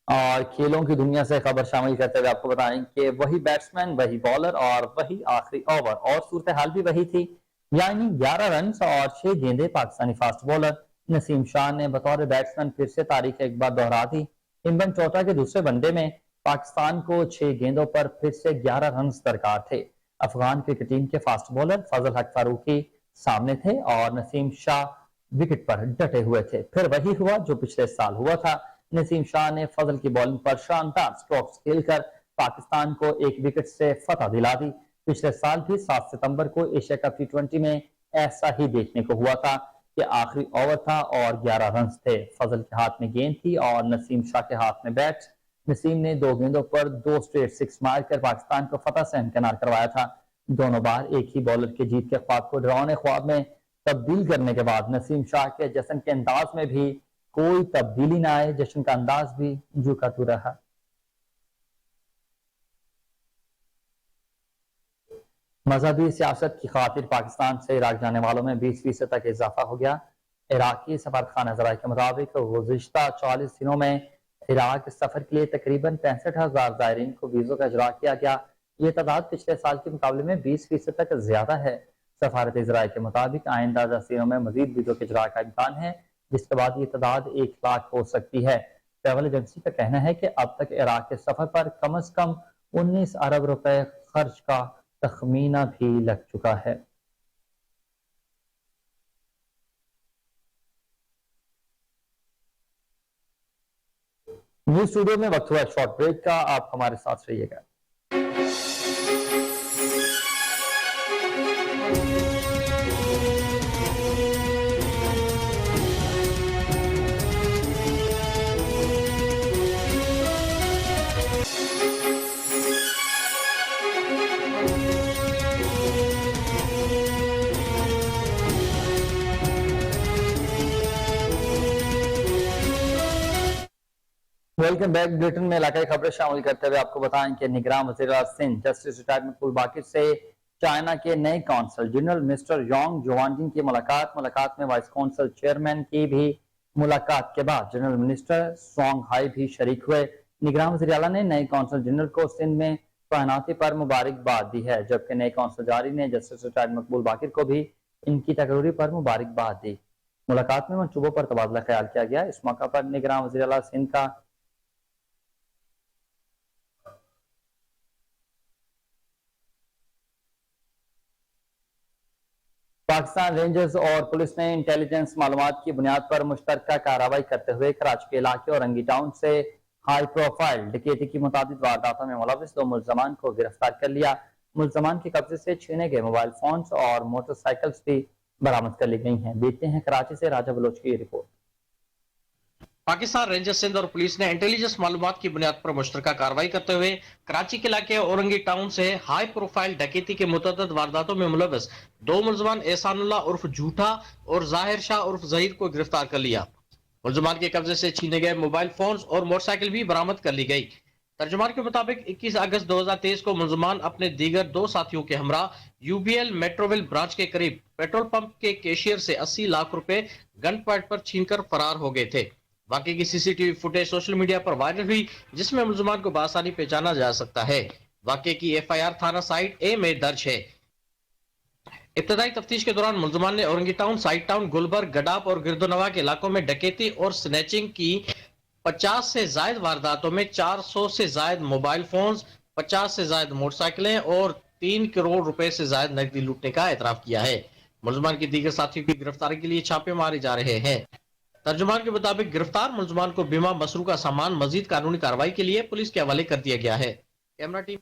और खेलों की दुनिया से खबर शामिल करते हुए आपको बताएं कि वही बैट्समैन, वही बॉलर और वही आखिरी ओवर और सूरत हाल भी वही थी, यानी 11 रन और 6 गेंदें। पाकिस्तानी फास्ट बॉलर नसीम शाह ने बतौर बैट्समैन फिर से तारीख एक बार दोहरा दी। इमरान चौटा के दूसरे वनडे में पाकिस्तान को 6 गेंदों पर फिर से 11 रन दरकार थे। अफगान क्रिकेट टीम के फास्ट बॉलर फजल हक फारूकी सामने थे और नसीम शाह विकेट पर डटे हुए थे। फिर वही हुआ जो पिछले साल हुआ था। नसीम शाह ने फजल की बॉलिंग पर शानदार स्ट्रोक्स खेलकर पाकिस्तान को 1 विकेट से फतह दिला दी। पिछले साल भी 7 सितंबर को एशिया कप T20 में ऐसा ही देखने को हुआ था कि आखिरी ओवर था और 11 रन थे। फजल के हाथ में गेंद थी और नसीम शाह के हाथ में बैट। नसीम ने 2 गेंदों पर 2 स्ट्रेट 6 मारकर पाकिस्तान को फतह से हमकिनार करवाया था। दोनों बार एक ही बॉलर के जीत के ख्वाब को डरावने ख्वाब में तब्दील करने के बाद नसीम शाह के जश्न के अंदाज में भी कोई तब्दीली न आए। जश्न का अंदाज भी जू का तू रहा। मजहबी सियासत की खातिर पाकिस्तान से इराक जाने वालों में 20% तक इजाफा हो गया। इराकी सफारतखाना ज़राए के मुताबिक गुज़िश्ता 40 दिनों में इराक सफर के लिए तकरीबन 65,000 ज़ायरीन को वीज़ों का इजरा किया गया। ये तादाद पिछले साल के मुकाबले में 20% तक ज्यादा है। सफारत इजराइल के मुताबिक आइंदा 10 दिनों में मजीद वीज़ों के इजरा का इम्कान है, जिसके बाद ये तादाद 1 लाख हो सकती है। ट्रैवल एजेंसी का कहना है कि अब तक इराक के सफर पर कम अज कम 19 अरब रुपए खर्च का तखमीना भी लग चुका है। न्यूज स्टूडियो में वक्त हुआ शॉर्ट ब्रेक का, आप हमारे साथ रहिएगा। Welcome back. ब्रिटेन में इलाकाई खबरें शामिल करते हुए आपको बताएं कि निगरान वज़ीर सिंध जस्टिस रिटायर्ड मकबूल बाकिर से चाइना के नए कौंसल जनरल मिस्टर योंग जोवानजिन की मुलाकात में वाइस कौंसल चेयरमैन की भी मुलाकात के बाद जनरल मिनिस्टर सोंग हाई भी शरीक हुए। निगरान वज़ीर आला ने नए कौंसल जनरल को सिंध में तैनाती पर मुबारकबाद दी है, जबकि नए कौंसल जारी ने जस्टिस रिटायर्ड मकबूल बाकिर को भी इनकी तकरीरी पर मुबारकबाद दी। मुलाकात में मनसूबों पर तबादला ख्याल किया गया। इस मौका पर निगरान वज़ीर आला सिंध का पाकिस्तान रेंजर्स और पुलिस ने इंटेलिजेंस मालूमात की बुनियाद पर मुश्तरका कार्रवाई करते हुए कराची के इलाके और रंगी टाउन से हाई प्रोफाइल डकैती की मुताबिक वारदातों में मुलविस 2 मुल्ज़मान को गिरफ्तार कर लिया। मुल्ज़मान के कब्जे से छीने गए मोबाइल फोन्स और मोटरसाइकिल्स भी बरामद कर ली गई हैं। देखते हैं कराची से राजा बलोच की रिपोर्ट। पाकिस्तान रेंजर्स सिंध और पुलिस ने इंटेलिजेंस मालूमात की बुनियाद पर मुश्तरका कार्रवाई करते हुए कराची के इलाके औरंगी टाउन से हाई प्रोफाइल डकैती के मुतअद्दिद वारदातों में मुलविस 2 मुल्ज़मान एहसानुल्लाह उर्फ झूठा और जाहिर शाह उर्फ ज़हीर को गिरफ्तार कर लिया। मुल्ज़मान के कब्जे से छीने गए मोबाइल फोन्स और मोटरसाइकिल भी बरामद कर ली गई। तर्जुमान के मुताबिक 21 अगस्त 2023 को मुल्ज़मान अपने दीगर 2 साथियों के हमरा यूबीएल मेट्रोविल ब्रांच के करीब पेट्रोल पंप के कैशियर से 80 लाख रुपए गन पॉइंट पर छीनकर फरार हो गए थे। वाकई की सीसीटीवी फुटेज सोशल मीडिया पर वायरल हुई, जिसमें मुल्ज़मान को बआसानी पहचाना जा सकता है। वाकई की एफआईआर थाना साइट ए में दर्ज है। इब्तदाई तफ्तीश के दौरान मुल्ज़मान ने Orangi town, site town, Gulberg, Gadap और गिरदोनवा के इलाकों में डकैती और स्नैचिंग की 50 से जायद वारदातों में 400 से जायद मोबाइल फोन्स, 50 से जायद मोटरसाइकिलें और 3 करोड़ रुपए से जायद नकदी लूटने का एतराफ किया है। मुल्ज़मान की दीगर साथियों की गिरफ्तारी के लिए छापे मारे जा रहे हैं। तर्जुमान के मुताबिक गिरफ्तार मुल्ज़मान को बीमा मसरू का सामान मजीद कानूनी कार्रवाई के लिए पुलिस के हवाले कर दिया गया है। Camera team.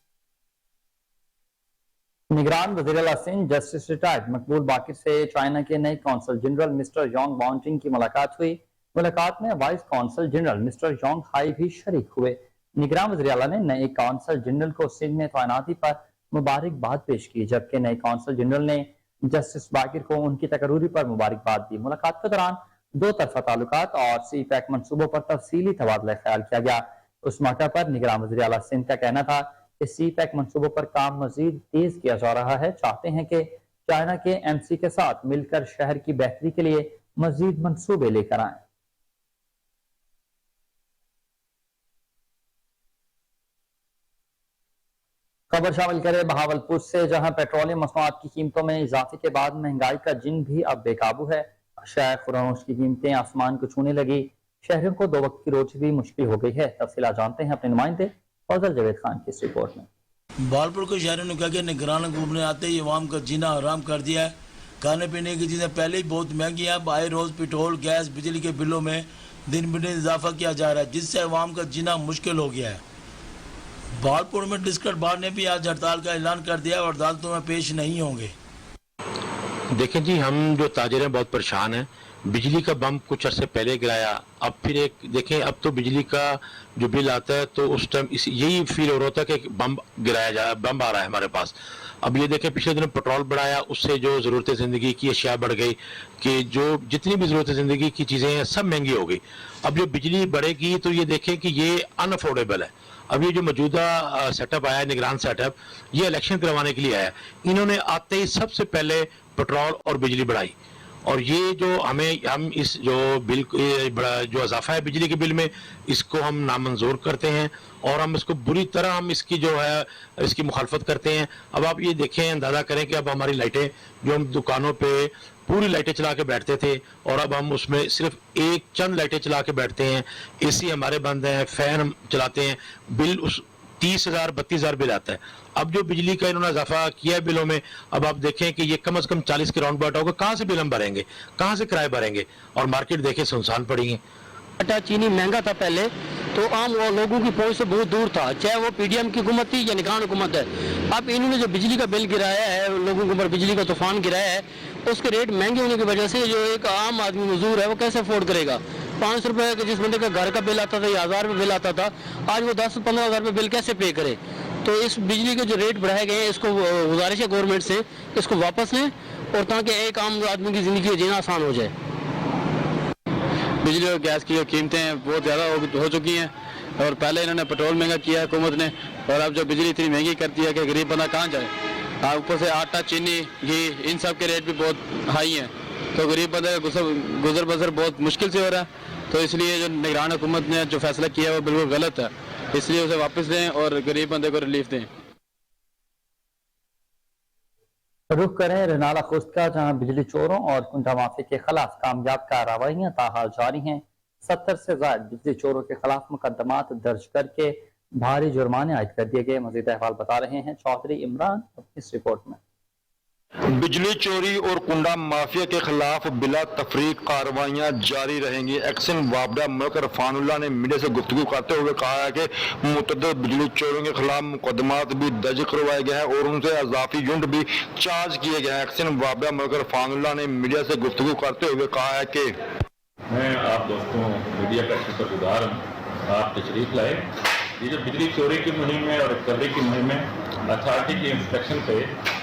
निगरान वज़ीर आला सिंध जस्टिस रिटायर्ड मकबूल बाकिर से चाइना के नए consul general mister Yong wanting की मुलाकात हुई। मुलाकात में vice consul general mister Yong high भी शरीक हुए। निगरान वज़ीर आला ने नए कौंसल जनरल को सिंध में तैनाती पर मुबारकबाद पेश की, जबकि नए कौंसल जनरल ने जस्टिस बाकिर को उनकी तकरीरी पर मुबारकबाद दी। मुलाकात के दौरान 2 तरफा ताल्लुकात और सी पैक मनसूबों पर तफसीली तबादला ख्याल किया गया। उस मौके पर निगरान वज़ीर आला सिंध का कहना था कि सी पैक मनसूबों पर काम मजीद तेज किया जा रहा है। चाहते हैं कि चाइना के एमसी के साथ मिलकर शहर की बेहतरी के लिए मजीद मनसूबे लेकर आए। खबर शामिल करें बहावलपुर से, जहां पेट्रोलियम मसनूआत की कीमतों में इजाफे के बाद महंगाई का जिन भी अब बेकाबू है। अशाया खुरानोश की कीमतें आसमान को छूने लगी। शहरों को 2 वक्त की रोटी भी मुश्किल हो गई है। तफसीलात जानते हैं अपने नुमाइंदे फजल जावेद खान की इस रिपोर्ट में। बालपुर के शहरों ने कहा कि निगरान घूमने आते ही अवाम का जीना हराम कर दिया है। खाने पीने की चीज़ें पहले ही बहुत महंगी हैं। आए रोज़ पेट्रोल, गैस, बिजली के बिलों में दिन ब दिन इजाफा किया जा रहा है, जिससे अवाम का जीना मुश्किल हो गया है। बालपुर में डिस्ट्रिक्ट बार ने भी आज हड़ताल का ऐलान कर दिया और अदालतों में पेश नहीं होंगे। देखें जी, हम जो ताजर हैं बहुत परेशान हैं। बिजली का बम कुछ अरसे पहले गिराया, अब फिर एक देखें, अब तो बिजली का जो बिल आता है तो उस टाइम यही फील हो रहा था कि बम बम आ रहा है हमारे पास। अब ये देखें पिछले दिनों पेट्रोल बढ़ाया, उससे जो ज़रूरत ज़िंदगी की अशिया बढ़ गई कि जो जितनी भी ज़रूरत ज़िंदगी की चीज़ें हैं सब महंगी हो गई। अब जो बिजली बढ़ेगी तो ये देखें कि ये अनअफोर्डेबल है। अब ये जो मौजूदा सेटअप आया है, निगरान सेटअप, ये इलेक्शन करवाने के लिए आया है। इन्होंने आते ही सबसे पहले पेट्रोल और बिजली बढ़ाई, और ये जो हम इस जो बिल जो इजाफा है बिजली के बिल में, इसको हम नामंजूर करते हैं और हम इसको बुरी तरह हम इसकी जो है इसकी मुखालफत करते हैं। अब आप ये देखें, अंदाज़ा करें कि अब हमारी लाइटें जो हम दुकानों पे पूरी लाइटें चला के बैठते थे और अब हम उसमें सिर्फ एक चंद लाइटें चला के बैठते हैं, एसी हमारे बंद हैं, फैन हम चलाते हैं, बिल उस 30,000 32,000 बिल आता है। अब जो बिजली का इन्होंने इजाफा किया है बिलों में, अब आप देखें कि ये कम से कम 40 के राउंड बाउट होगा। कहाँ से बिल हम भरेंगे, कहाँ से किराए भरेंगे? और मार्केट देखें सुनसान पड़ी है। आटा चीनी महंगा था पहले, तो आम लोगों की पहुंच से बहुत दूर था, चाहे वो पीडीएम की हुकूमत थी या निगरान हुकूमत है। अब इन्होंने जो बिजली का बिल गिराया है, लोगों के ऊपर बिजली का तूफान गिराया है, उसके रेट महंगे होने की वजह से जो एक आम आदमी मजदूर है वो कैसे अफोर्ड करेगा? 500 रुपये का जिस बंदे का घर का बिल आता था या 1000 रुपये बिल आता था, आज वो 10-15 हज़ार रुपये बिल कैसे पे करे? तो इस बिजली के जो रेट बढ़ाए गए हैं, इसको गुजारिश है गवर्नमेंट से इसको वापस लें, और ताकि एक आम आदमी की ज़िंदगी जीना आसान हो जाए। बिजली और गैस की जो कीमतें हैं बहुत ज़्यादा हो चुकी हैं, और पहले इन्होंने पेट्रोल महंगा किया हुकूमत ने, और अब जो बिजली इतनी महंगी कर दी है कि गरीब बंदा कहाँ जाए। ऊपर से आटा चीनी घी इन सब के रेट भी बहुत हाई हैं, तो गरीब बंदे का गुजर बसर बहुत मुश्किल से हो रहा है। तो इसलिए जो निगरान हुकूमत ने जो फैसला किया है वो बिल्कुल गलत है, इसलिए उसे वापस दें और गरीब बंदे को रिलीफ दें। रुख करें रनाला खुस्त का, जहां बिजली चोरों और कुंडा माफी के खिलाफ कामयाब कार्रवाइयां ताहाल जारी हैं। 70 से ज्यादा बिजली चोरों के खिलाफ मुकदमात दर्ज करके भारी जुर्माने आयद कर दिए गए। मजीद अहवाल बता रहे हैं चौधरी इमरान इस रिपोर्ट में। बिजली चोरी और कुंडा माफिया के खिलाफ बिला तफरीक कार्रवाइयां जारी रहेंगी। एक्शन वाबडा मलिक इरफानुल्लाह ने मीडिया से गुफ्तगू करते हुए कहा है कि मुतअद्दिद बिजली चोरों के खिलाफ मुकदमात भी दर्ज करवाए गए हैं और उनसे अजाफी यूनिट भी चार्ज किए गए हैं। एक्शन वाबडा मलिक इरफानुल्लाह ने मीडिया से गुफ्तगू करते हुए कहा है कि मैं आप दोस्तों मीडिया का शुक्रगुजार हूँ, आप तशरीफ लाए। ये जो बिजली चोरी की मुहिम है और रिकवरी की मुहिम है, अथॉरिटी की इंस्पेक्शन पे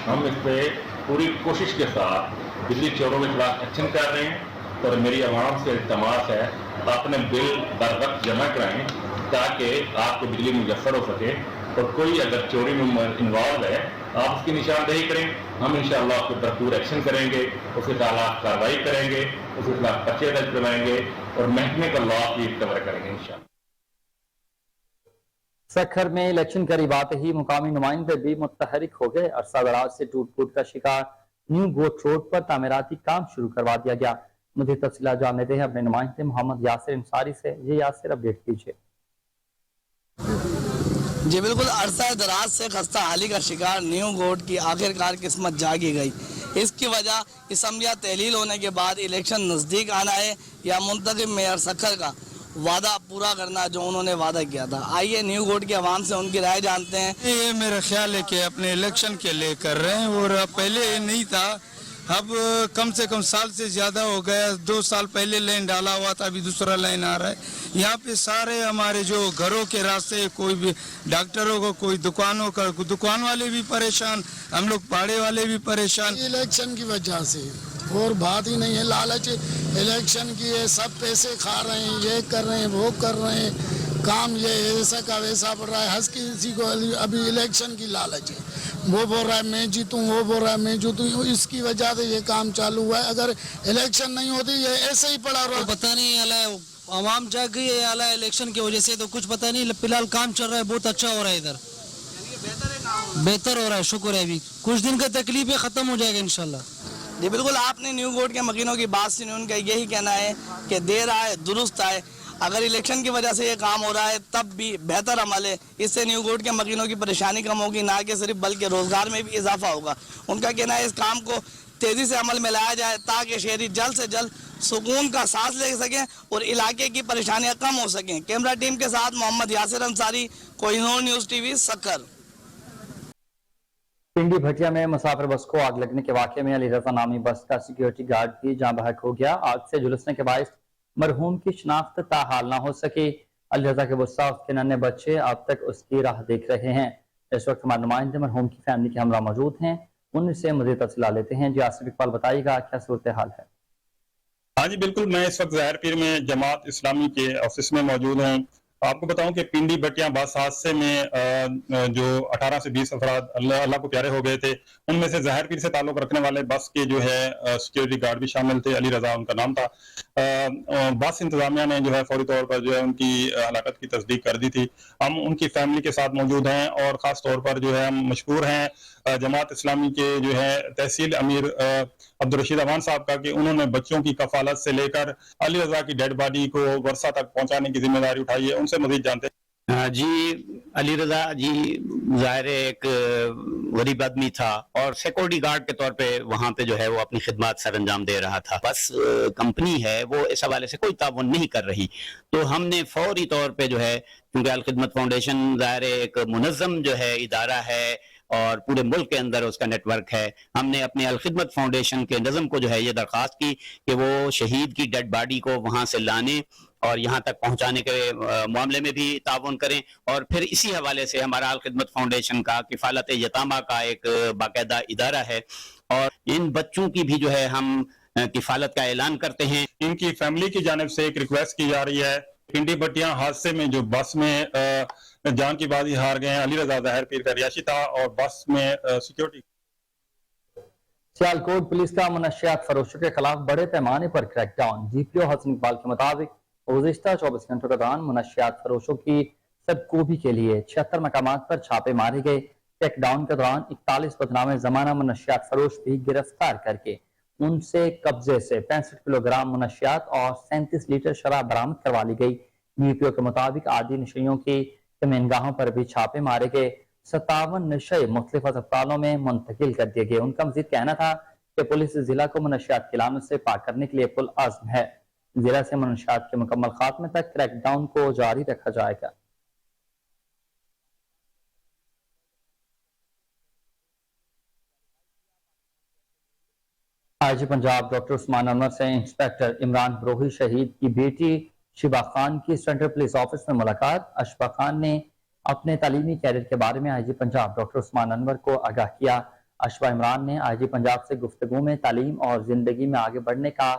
हम इस पर पूरी कोशिश के साथ बिजली चोरों के खिलाफ एक्शन कर रहे हैं। और मेरी आवाम से इल्तमास है, अपने बिल बर वक्त जमा कराएं ताकि आपको बिजली मुयसर हो सके, और कोई अगर चोरी में इन्वॉल्व है आप उसकी निशानदेही करें, हम इंशाअल्लाह आपके भरपूर एक्शन करेंगे, उसके खिलाफ कार्रवाई करेंगे, उसके खिलाफ पर्चे दर्ज करवाएंगे और महकमे का लॉ भी कवर करेंगे इंशाअल्लाह। सखर में इलेक्शन करीब आते ही मुकामी नुमाइंदे भी मुतहरिक हो गए। अरसा दराज से टूट फूट का शिकार न्यू गोट रोड पर तामीराती काम शुरू करवा दिया गया। मुझे तफसीलात जानने दें अपने नुमाइंदे मोहम्मद यासिर अंसारी से। ये यासिर अपडेट कीजिए। जी बिल्कुल, अरसा दराज से खस्ता हाली का शिकार न्यू गोट की आखिरकार किस्मत जागी गई। इसकी वजह असम्बलियाँ तहलील होने के बाद इलेक्शन नज़दीक आना है या मुंतखब मेयर सखर का वादा पूरा करना जो उन्होंने वादा किया था। आइए न्यू गोट के अवाम से उनकी राय जानते हैं। ये मेरा ख्याल है कि अपने इलेक्शन के लिए कर रहे हैं, और पहले ये नहीं था, अब कम से कम साल से ज़्यादा हो गया। 2 साल पहले लाइन डाला हुआ था, अभी दूसरा लाइन आ रहा है। यहाँ पे सारे हमारे जो घरों के रास्ते, कोई भी डॉक्टरों को, कोई दुकानों का, दुकान वाले भी परेशान, हम लोग पाड़े वाले भी परेशान इलेक्शन की वजह से। और बात ही नहीं है, लालच इलेक्शन की है, सब पैसे खा रहे हैं, ये कर रहे हैं, वो कर रहे हैं, काम ये ऐसा का वैसा पड़ रहा है। हंस किसी को अभी इलेक्शन की लालच है, वो बोल रहा है मैं जीतूं, वो बोल रहा है मैं जीतूं, इसकी वजह से ये काम चालू हुआ है। अगर इलेक्शन नहीं होती ये ऐसे ही पड़ा रहा। तो पता नहीं आला आवाम जाग गई है आला इलेक्शन की वजह से, तो कुछ पता नहीं। फिलहाल काम चल रहा है, बहुत अच्छा हो रहा है, इधर बेहतर हो रहा है, शुक्र है। अभी कुछ दिन का तकलीफ खत्म हो जाएगा इंशाल्लाह। जी बिल्कुल, आपने न्यू गोट के मकीनों की बात सुनी, उनका यही कहना है कि देर आए दुरुस्त आए। अगर इलेक्शन की वजह से ये काम हो रहा है तब भी बेहतर अमल है, इससे न्यू गोट के मकीनों की परेशानी कम होगी, ना कि सिर्फ बल्कि रोजगार में भी इजाफा होगा। उनका कहना है इस काम को तेजी से अमल में लाया जाए ताकि शहरी जल्द से जल्द सुकून का सांस ले सकें और इलाके की परेशानियां कम हो सकें। कैमरा टीम के साथ मोहम्मद यासिर अंसारी, कोहिनूर न्यूज़ टीवी, सक्कर। पिंडी भटिया में मुसाफिर बस को आग लगने के वाकये में अली रजा नामी बस का सिक्योरिटी गार्ड भी जाँ बहक हो गया। आग से झुलसने के बायस मरहूम की शिनाख्त ताहाल ना हो सकी। अली रजा के गुस्सा उसके नन्हे बच्चे अब तक उसकी राह देख रहे हैं। इस वक्त हमारे नुमाइंदे मरहूम की फैमिली के हमरा मौजूद हैं, उनसे मज़ीद तफसीलात लेते हैं। जी आसिफ इकबाल बताइएगा क्या सूरत हाल है। हाँ जी बिल्कुल, मैं इस वक्त ज़ाहिर पीर में जमात इस्लामी के ऑफिस में मौजूद हूँ। आपको बताऊं कि पिंडी भटिया बस हादसे में जो 18 से 20 अफराद अल्लाह को प्यारे हो गए थे, उनमें से ज़ाहिर पीर से ताल्लुक़ रखने वाले बस के जो है सिक्योरिटी गार्ड भी शामिल थे। अली रजा उनका नाम था। बस इंतजामिया ने जो है फौरी तौर पर जो है उनकी हलाकत की तस्दीक कर दी थी। हम उनकी फैमिली के साथ मौजूद हैं और ख़ास तौर पर जो है हम मशकूर हैं जमात इस्लामी के जो है तहसील अमीर अब्दुल रशीद अमान साहब का कि उन्होंने बच्चों की कफालत से लेकर अली रजा की डेड बॉडी को वर्षा तक पहुंचाने की जिम्मेदारी उठाई है। उनसे मजीद जानते हैं। जी अली रजा जी ज़ाहिर एक गरीब आदमी था और सिक्योरिटी गार्ड के तौर पे वहाँ पे जो है वो अपनी खिदमत सर अंजाम दे रहा था। बस कंपनी है वो इस हवाले से कोई ताउन नहीं कर रही, तो हमने फौरी तौर पे जो है, क्योंकि अल खिदमत फाउंडेशन ज़ाहिर एक मुनज़्ज़म जो है इदारा है और पूरे मुल्क के अंदर उसका नेटवर्क है, हमने अपने अल खिदमत फाउंडेशन के नज़म को जो है ये दरख्वास्त की कि वो शहीद की डेड बॉडी को वहाँ से लाने और यहाँ तक पहुँचाने के मामले में भी ताउन करें। और फिर इसी हवाले से हमारा अल खिदमत फाउंडेशन का किफ़ालत यतामा का एक बाकायदा इदारा है और इन बच्चों की भी जो है हम किफ़ालत का ऐलान करते हैं। इनकी फैमिली की जानिब से एक रिक्वेस्ट की जा रही है। पिंडी भटिया हादसे में जो बस में जान की बाजी हार गए हैं, अली रजा ज़ाहिर पीर का रिहायशी था और बस में सिक्योरिटी। सियालकोट पुलिस का मनशियात फरोशों के खिलाफ बड़े पैमाने पर क्रैकडाउन। जीपीओ हसन इकबाल के मुताबिक गुज़िश्ता 24 घंटों के दौरान मनशियात फरोशों की सबकोबी के लिए 76 मकामात पर छापे मारे गए। क्रैकडाउन के दौरान 41 बदनामे जमाना मनशियात फरोश भी गिरफ्तार करके उनसे कब्जे से 65 किलोग्राम मनशियात और 37 लीटर शराब बरामद करवा ली गई। जीपीओ के मुताबिक आदि नशइयों की कमीनगाहों पर भी छापे मारे गए। 57 नशे मुख्तलिफ अस्पतालों में मुंतकिल कर दिए गए। उनका मजीद कहना था कि पुलिस जिला को मनशियात की लानत से पाक करने के लिए पुल आज़म है। जिला से मनशियात के मुकम्मल खात्मे तक क्रैकडाउन को जारी रखा जाएगा। आईजी पंजाब डॉक्टर उस्मान अनवर से इंस्पेक्टर इमरान बरोही शहीद की बेटी शिबा खान की सेंट्रल पुलिस ऑफिस में मुलाकात। अशफा खान ने अपने तालीमी कैरियर के बारे में आईजी पंजाब डॉक्टर उस्मान अनवर को आगाह किया। अशफा इमरान ने आईजी पंजाब से गुफ्तगू में तालीम और जिंदगी में आगे बढ़ने का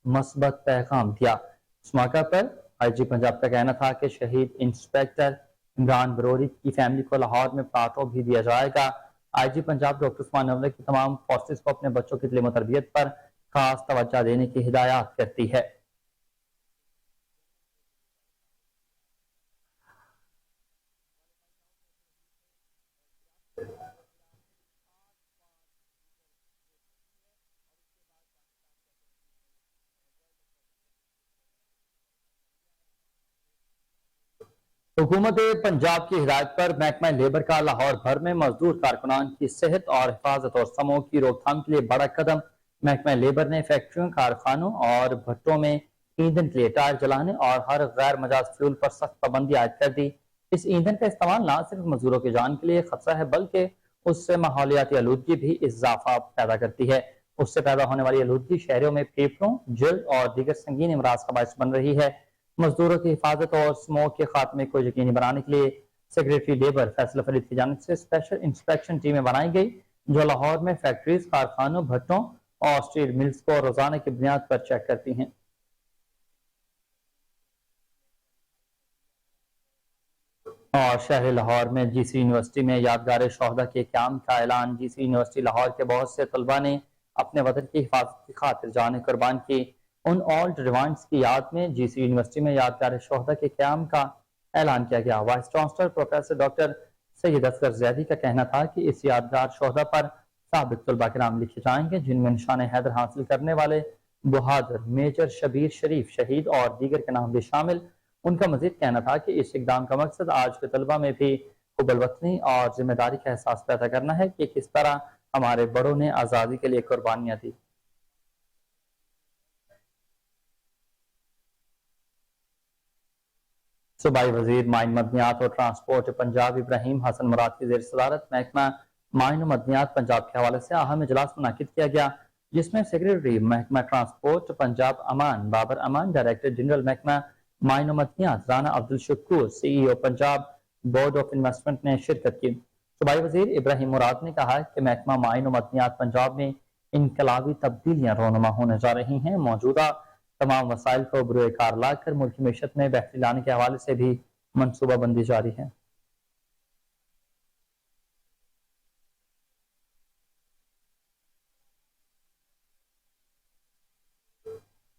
मस्बत पैगाम दिया। इस मौके पर आईजी पंजाब का कहना था कि शहीद इंस्पेक्टर इमरान बरोही की फैमिली को लाहौर में प्लाटो भी दिया जाएगा। आईजी पंजाब डॉक्टर उस्मान अनवर की तमाम फोर्सेस को अपने बच्चों की तालीम और तरबियत पर खास तवज्जो देने की हिदायत करती है। हुकूमत पंजाब की हिदायत पर महकमा लेबर का लाहौर भर में मजदूर कारकुनान की सेहत और हिफाजत और समूह की रोकथाम के लिए बड़ा कदम। महकमा लेबर ने फैक्ट्रियों, कारखानों और भट्टों में ईंधन के लिए टायर जलाने और हर गैर मजाज फ्यूल पर सख्त पाबंदी आयद कर दी। इस ईंधन का इस्तेमाल न सिर्फ मजदूरों की जान के लिए खतरा है बल्कि उससे माहौलियाती आलूदगी भी इजाफा पैदा करती है। उससे पैदा होने वाली आलूदगी शहरों में फेफड़ों, जल्द और दीगर संगीन अमराज का बायस बन रही है। मजदूरों की हिफाजत और स्मोक के खात्मे को यकीनी बनाने के लिए सेक्रेटरी लेबर फैसल फरीद की जानिब से स्पेशल इंस्पेक्शन टीमें बनाई गई जो लाहौर में फैक्ट्रीज, कारखानों, भट्टों और स्टील मिल्स को रोजाना की बुनियाद पर चेक करती हैं। और शहर लाहौर में जीसी यूनिवर्सिटी में यादगार शोहदा के क़याम का ऐलान। जीसी यूनिवर्सिटी लाहौर के बहुत से तलबा ने अपने वतन की हिफाजत की खातिर जाने कुर्बान की। उन ऑल्ड रिवाइंड्स की याद में जीसी यूनिवर्सिटी में यादगार शोहदा के क़याम का ऐलान किया गया। Vice chancellor professor doctor Syed Asghar Zaidi का कहना था कि इस यादगार शोहदा पर साबिक तलबा के नाम लिखे जाएंगे जिनमें निशान हैदर हासिल करने वाले बहादुर मेजर शबीर शरीफ शहीद और दीगर के नाम भी शामिल। उनका मजीद कहना था कि इस इक़दाम का मकसद आज के तलबा में भी हुब्बुल वतनी और जिम्मेदारी का एहसास पैदा करना है कि किस तरह हमारे बड़ों ने आज़ादी के लिए कुर्बानियां दी। सूबाई वजीर माइन मदनियात और ट्रांसपोर्ट पंजाब इब्राहिम हसन मुराद की ज़ेर सदारत महकमा माइन मदनियात पंजाब के हवाले से अहम इजलास मुनाकिद किया गया, जिसमें सेक्रेटरी महकमा ट्रांसपोर्ट पंजाब अमान बाबर अमान, डायरेक्टर जनरल महकमा माइन मदनियात राना अब्दुल शुक्र, CEO Punjab board of investment ने शिरकत की। सूबाई वजीर इब्राहिम मुराद ने कहा कि महकमा माइन मदनियात पंजाब में इनकलाबी तब्दीलियां रोनुमा होने जा रही हैं। मौजूदा तमाम वसाइल को बुरे कार लाकर मुल्की मीशत में बेहतरी लाने के हवाले से भी मनसूबाबंदी जारी है।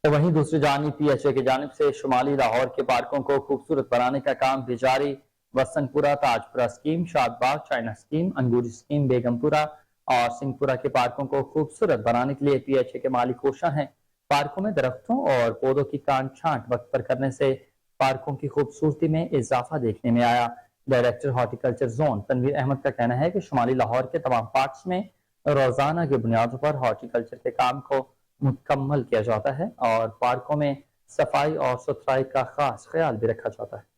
तो वहीं दूसरी जानिब PHA की जानिब से शुमाली लाहौर के पार्कों को खूबसूरत बनाने का काम भी जारी। Vasantpura, Tajpura scheme, Shadbagh, China scheme, Angoori scheme, Begumpura और सिंहपुरा के पार्कों को खूबसूरत बनाने के लिए PHA के माली कोशां हैं। पार्कों में दरख्तों और पौधों की काट छांट वक्त पर करने से पार्कों की खूबसूरती में इजाफा देखने में आया। Director horticulture zone Tanveer Ahmed का कहना है कि शुमाली लाहौर के तमाम पार्क्स में रोजाना की बुनियादों पर हॉर्टिकल्चर के काम को मुकम्मल किया जाता है और पार्कों में सफाई और सुथराई का खास ख्याल भी रखा जाता है।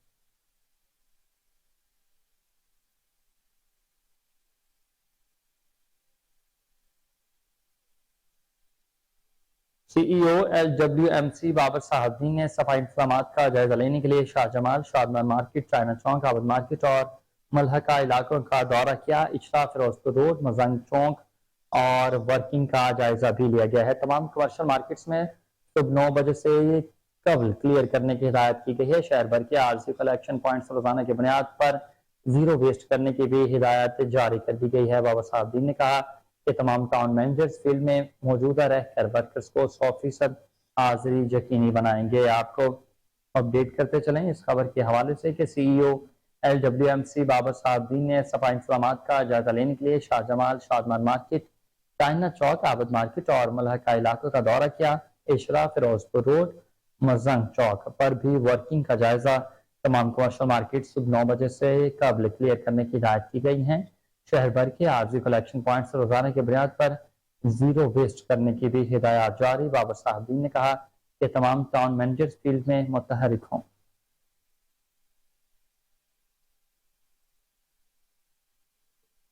CEO LWMC बाबर साहबदीन ने सफाई इंतजाम का जायजा लेने के लिए शाहजमाल, शादमान मार्केट, चाइना चौक, आबद मार्केट और मलहका इलाकों का दौरा किया। इचरा, फिरोजपुर रोड, मजंग चौक और वर्किंग का जायजा भी लिया गया है। तमाम कमर्शियल मार्केट्स में सुबह 9 बजे से कबल क्लियर करने की हिदायत की गई है। शहर भर के आरजी कलेक्शन पॉइंट्स रोजाना की बुनियाद पर जीरो वेस्ट करने की भी हिदायत जारी कर दी गई है। बाबा साहबदीन ने कहा कि तमाम टाउन मैनेजर्स फील्ड में मौजूदा रहकर वर्कर्स को 100% हाजिरी यकीनी बनाएंगे। आपको अपडेट करते चलें इस खबर के हवाले से कि CEO LWMC बाबर साहबदीन ने सफाई इंतजाम का जायजा लेने के लिए शाहजमाल, शादमान मार्केट, चाइना चौक, आबद मार्केट और मलहका इलाकों का दौरा किया। इशरा, फिरोजपुर रोड, मजंग चौक पर भी वर्किंग का जायजा। तमाम कमर्शियल मार्केट सुबह 9 बजे से कबल क्लियर करने की हिदायत की गई है। शहर भर के आरजी कलेक्शन पॉइंट्स रोजाना की बुनियाद पर जीरो वेस्ट करने की भी हिदायत जारी। बाबर साहबदीन ने कहा कि तमाम टाउन मैनेजर्स फील्ड में मुतहरिक हों।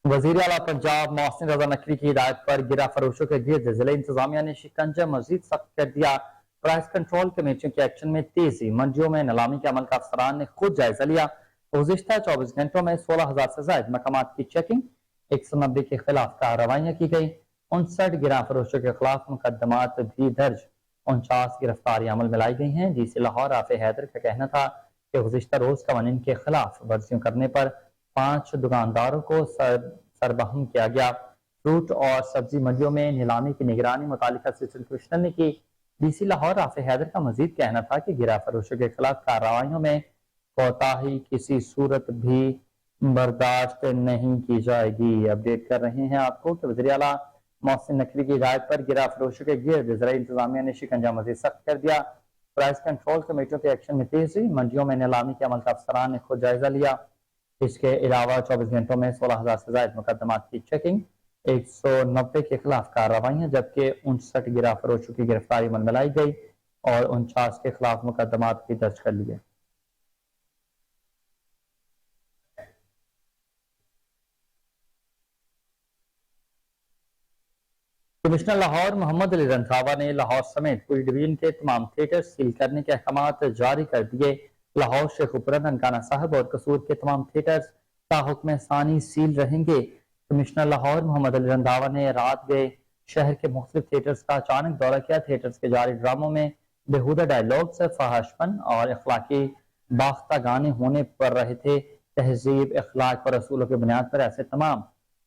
वजीर आला पंजाब मोहसिन रजा नकवी की हिदायत पर गिरा फरोशों के गिर्द जिले इंतजामिया ने शिकंजा मजीद सख्त कर दिया। प्राइस कंट्रोल कमेटियों के एक्शन में तेजी। मंडियों में नीलामी के अमल का अफसरान ने खुद जायजा लिया। गुज़िश्ता 24 घंटों में 16,000 से ज्यादा मकामात की चेकिंग, 190 के खिलाफ कार्रवाइयां की गई। 59 गिरा फरोशों के खिलाफ मुकदमात भी दर्ज, 49 गिरफ्तारी अमल में लाई गई हैं। DC लाहौर आफे हैदर का कहना था कि गुज़िश्ता रोज कवानीन के खिलाफ वर्जियों करने पर 5 दुकानदारों को सरबहम किया गया। फ्रूट और सब्जी मंडियों में नीलामी की निगरानी मुतालिका असिस्टेंट कमिश्नर ने की। DC लाहौर आफे हैदर का मजीद कहना था कि गिरा फरोशों के खिलाफ कार्रवाइयों में कोताही किसी सूरत भी बर्दाश्त नहीं की जाएगी। अपडेट कर रहे हैं आपको कि वज़ीर आला मोहसिन नकवी की हिदायत पर गिरा फरोशों के गिर्द ज़राई इंतजामिया ने शिकंजा मजीद सख्त कर दिया। प्राइस कंट्रोल कमेटियों के एक्शन में तेजी। मंडियों में नीलामी के अमल का अफसरान ने खुद जायजा लिया। इसके अलावा 24 घंटों में 16,000 से ज्यादा मुकदमात की चेकिंग, 190 के खिलाफ कार्रवाइयां, जबकि 59 गिरा फरोशों की गिरफ्तारी अमल में लाई गई और 49 के खिलाफ मुकदमात भी दर्ज कर लिए। कमिश्नर लाहौर मोहम्मद अली रंधावा ने लाहौर समेत पूरी डिवीजन के तमाम थिएटर सील करने के अहकाम जारी कर दिए। लाहौर, शेखुपुरा, ननकाना साहब और कसूर के तमाम थिएटर्स ताहुक्म सानी सील रहेंगे। कमिश्नर लाहौर मोहम्मद अली रंधावा ने रात गए शहर के मुख्तलिफ थिएटर्स का अचानक दौरा किया। थिएटर्स के जारी ड्रामों में बेहुदा डायलॉग्स, फहाशपन और अखलाकी बाख्ता गाने होने पर रहे थे। तहजीब, अखलाक और असूलों की बुनियाद पर ऐसे तमाम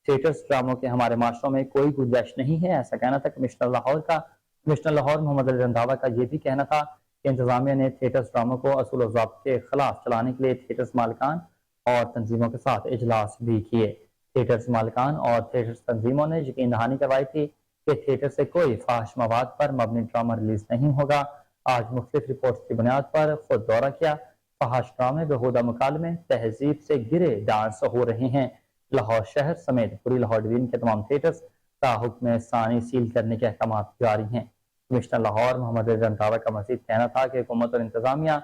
थिएटर्स ड्रामों के हमारे माशरों में कोई गुंजाइश नहीं है, ऐसा कहना था कमिश्नर लाहौर का। कमिश्नर लाहौर मोहम्मद अली रंधावा का यह भी कहना था कि इंतजामिया ने थिएटर्स ड्रामों को असूल और ज़ाब्त के खिलाफ चलाने के लिए थिएटर्स मालिकान और तंजीमों के साथ इजलास भी किए। थिएटर्स मालिकान और थिएटर्स तंजीमों ने यकीन दहानी करवाई थी कि थिएटर से कोई फाहिश मवाद पर मबनी ड्रामा रिलीज नहीं होगा। आज मुख्तलिफ रिपोर्ट्स की बुनियाद पर खुद दौरा किया। फहाश ड्रामे, बेहुदा मुकालमे, तहजीब से गिरे डांस हो रहे हैं। लाहौर शहर समेत पूरी लाहौर डिवीजन के तमाम थिएटर्स ताहुक्म सानी सील करने के अहकाम जारी हैं। कमिश्नर लाहौर मोहम्मद अली रंधावा का मजीद कहना था कि हुकूमत और इंतजामिया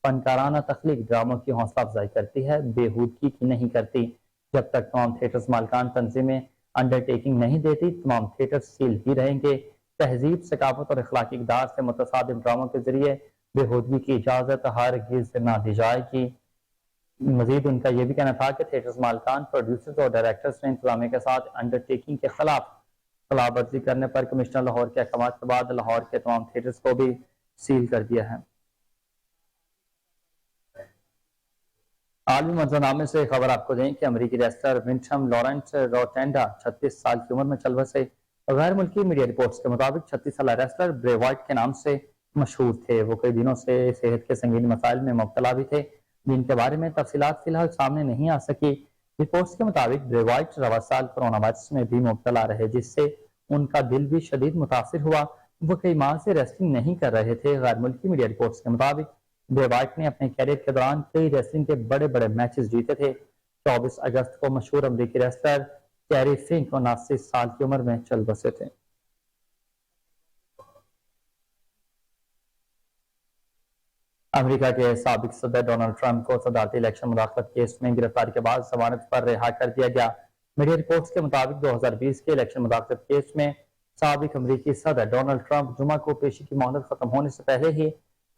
फनकाराना तख्लीक ड्रामों की हौसला अफजाई करती है, बेहूदगी की नहीं करती। जब तक तमाम थिएटर्स मालिकान तंजीमें अंडरटेकिंग नहीं देती, तमाम थिएटर सील ही रहेंगे। तहजीब, सकाफत और अखलाकी इक़दार से मुतसादिम ड्रामों के जरिए बेहूदगी की इजाज़त हरगिज़ ना दी जाएगी। मजीद उनका यह भी कहना था कि थिएटर्स मालकान, प्रोड्यूसर्स और डायरेक्टर्स ने इंतजामिया के साथ अंडरटेकिंग के खिलाफ खिलाफवर्जी करने पर कमिश्नर लाहौर के अहकाम के बाद लाहौर के तमाम थिएटर्स को भी सील कर दिया है। आलमी मंजरनामे से खबर आपको दें कि अमरीकी रेसलर विंटम लॉरेंस रोटेंडा 36 साल की उम्र में चल बसे। गैर मुल्की मीडिया रिपोर्ट्स के मुताबिक 36 साल रेसलर ब्रे वाइट के नाम से मशहूर थे। वो कई दिनों से सेहत के संगीन मसाइल में मुब्तला भी थे, जिनके बारे में तफसीलात फिलहाल सामने नहीं आ सकी। रिपोर्ट्स के मुताबिक ब्रे वाइट रवा साल कोरोना वायरस में भी मुब्तला रहे, जिससे उनका दिल भी शदीद मुतासिर हुआ। वो कई माह से रेसलिंग नहीं कर रहे थे। गैर मुल्की मीडिया रिपोर्ट्स के मुताबिक ब्रे वाइट ने अपने कैरियर के दौरान कई रेसलिंग के बड़े बड़े मैचेस जीते थे। 24 अगस्त को मशहूर अमरीकी रेसलर कैरी फिंक 79 साल की उम्र में चल बसे थे। अमेरिका के साबिक सदर डोनाल्ड ट्रंप को सदारती इलेक्शन मुदाखलत केस में गिरफ्तारी के बाद जमानत पर रिहा कर दिया गया। मीडिया रिपोर्ट्स के मुताबिक 2020 के इलेक्शन मुदाखलत केस में साबिक अमरीकी सदर डोनाल्ड ट्रंप जुमा को पेशी की मोहलत खत्म होने से पहले ही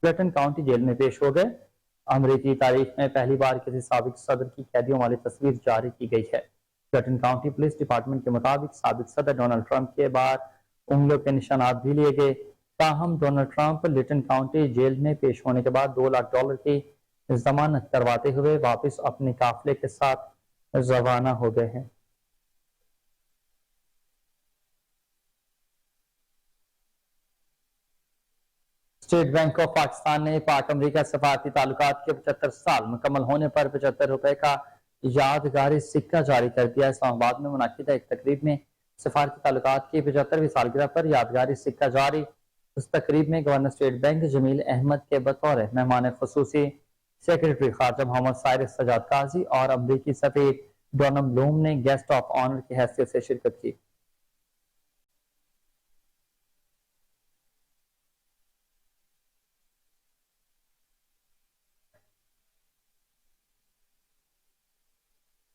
क्लिंटन काउंटी जेल में पेश हो गए। अमरीकी तारीख में पहली बार किसी साबिक सदर की कैदियों वाली तस्वीर जारी की गई है। क्लिंटन काउंटी पुलिस डिपार्टमेंट के मुताबिक साबिक सदर डोनाल्ड ट्रंप के बाद उंगलियों के निशानात भी लिए गए। ताहम डोनाल्ड ट्रंप लिटन काउंटी जेल में पेश होने के बाद $2 लाख की जमानत करवाते हुए वापस अपने काफिले के साथ रवाना हो गए हैं। स्टेट बैंक ऑफ पाकिस्तान ने पाक अमरीका सफारती ताल्लुकात के 75 साल मुकम्मल होने पर ₹75 का यादगारी सिक्का जारी कर दिया। इस्लामाबाद में मुनाकिदा एक तकरीब में सफारती ताल्लुकात की 75वीं सालगिरह पर यादगारी सिक्का जारी। उस तकरीब में governor State Bank Jameel Ahmad के बतौर मेहमान खुसूसी सेक्रेटरी खारजा मोहम्मद साइरस सजाद काजी और अमरीकी सफीर डोनम ब्लूम ने गेस्ट ऑफ ऑनर की हैसियत से शिरकत की।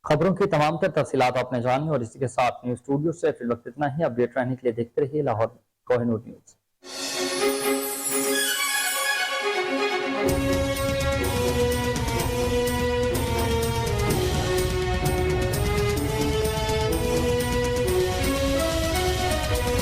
खबरों की तमाम तर तफसीलात आपने जानी और इसी के साथ न्यूज स्टूडियो से फिर वक्त इतना ही। अपडेट रहने के लिए देखते रहिए लाहौर कोहिनूर न्यूज।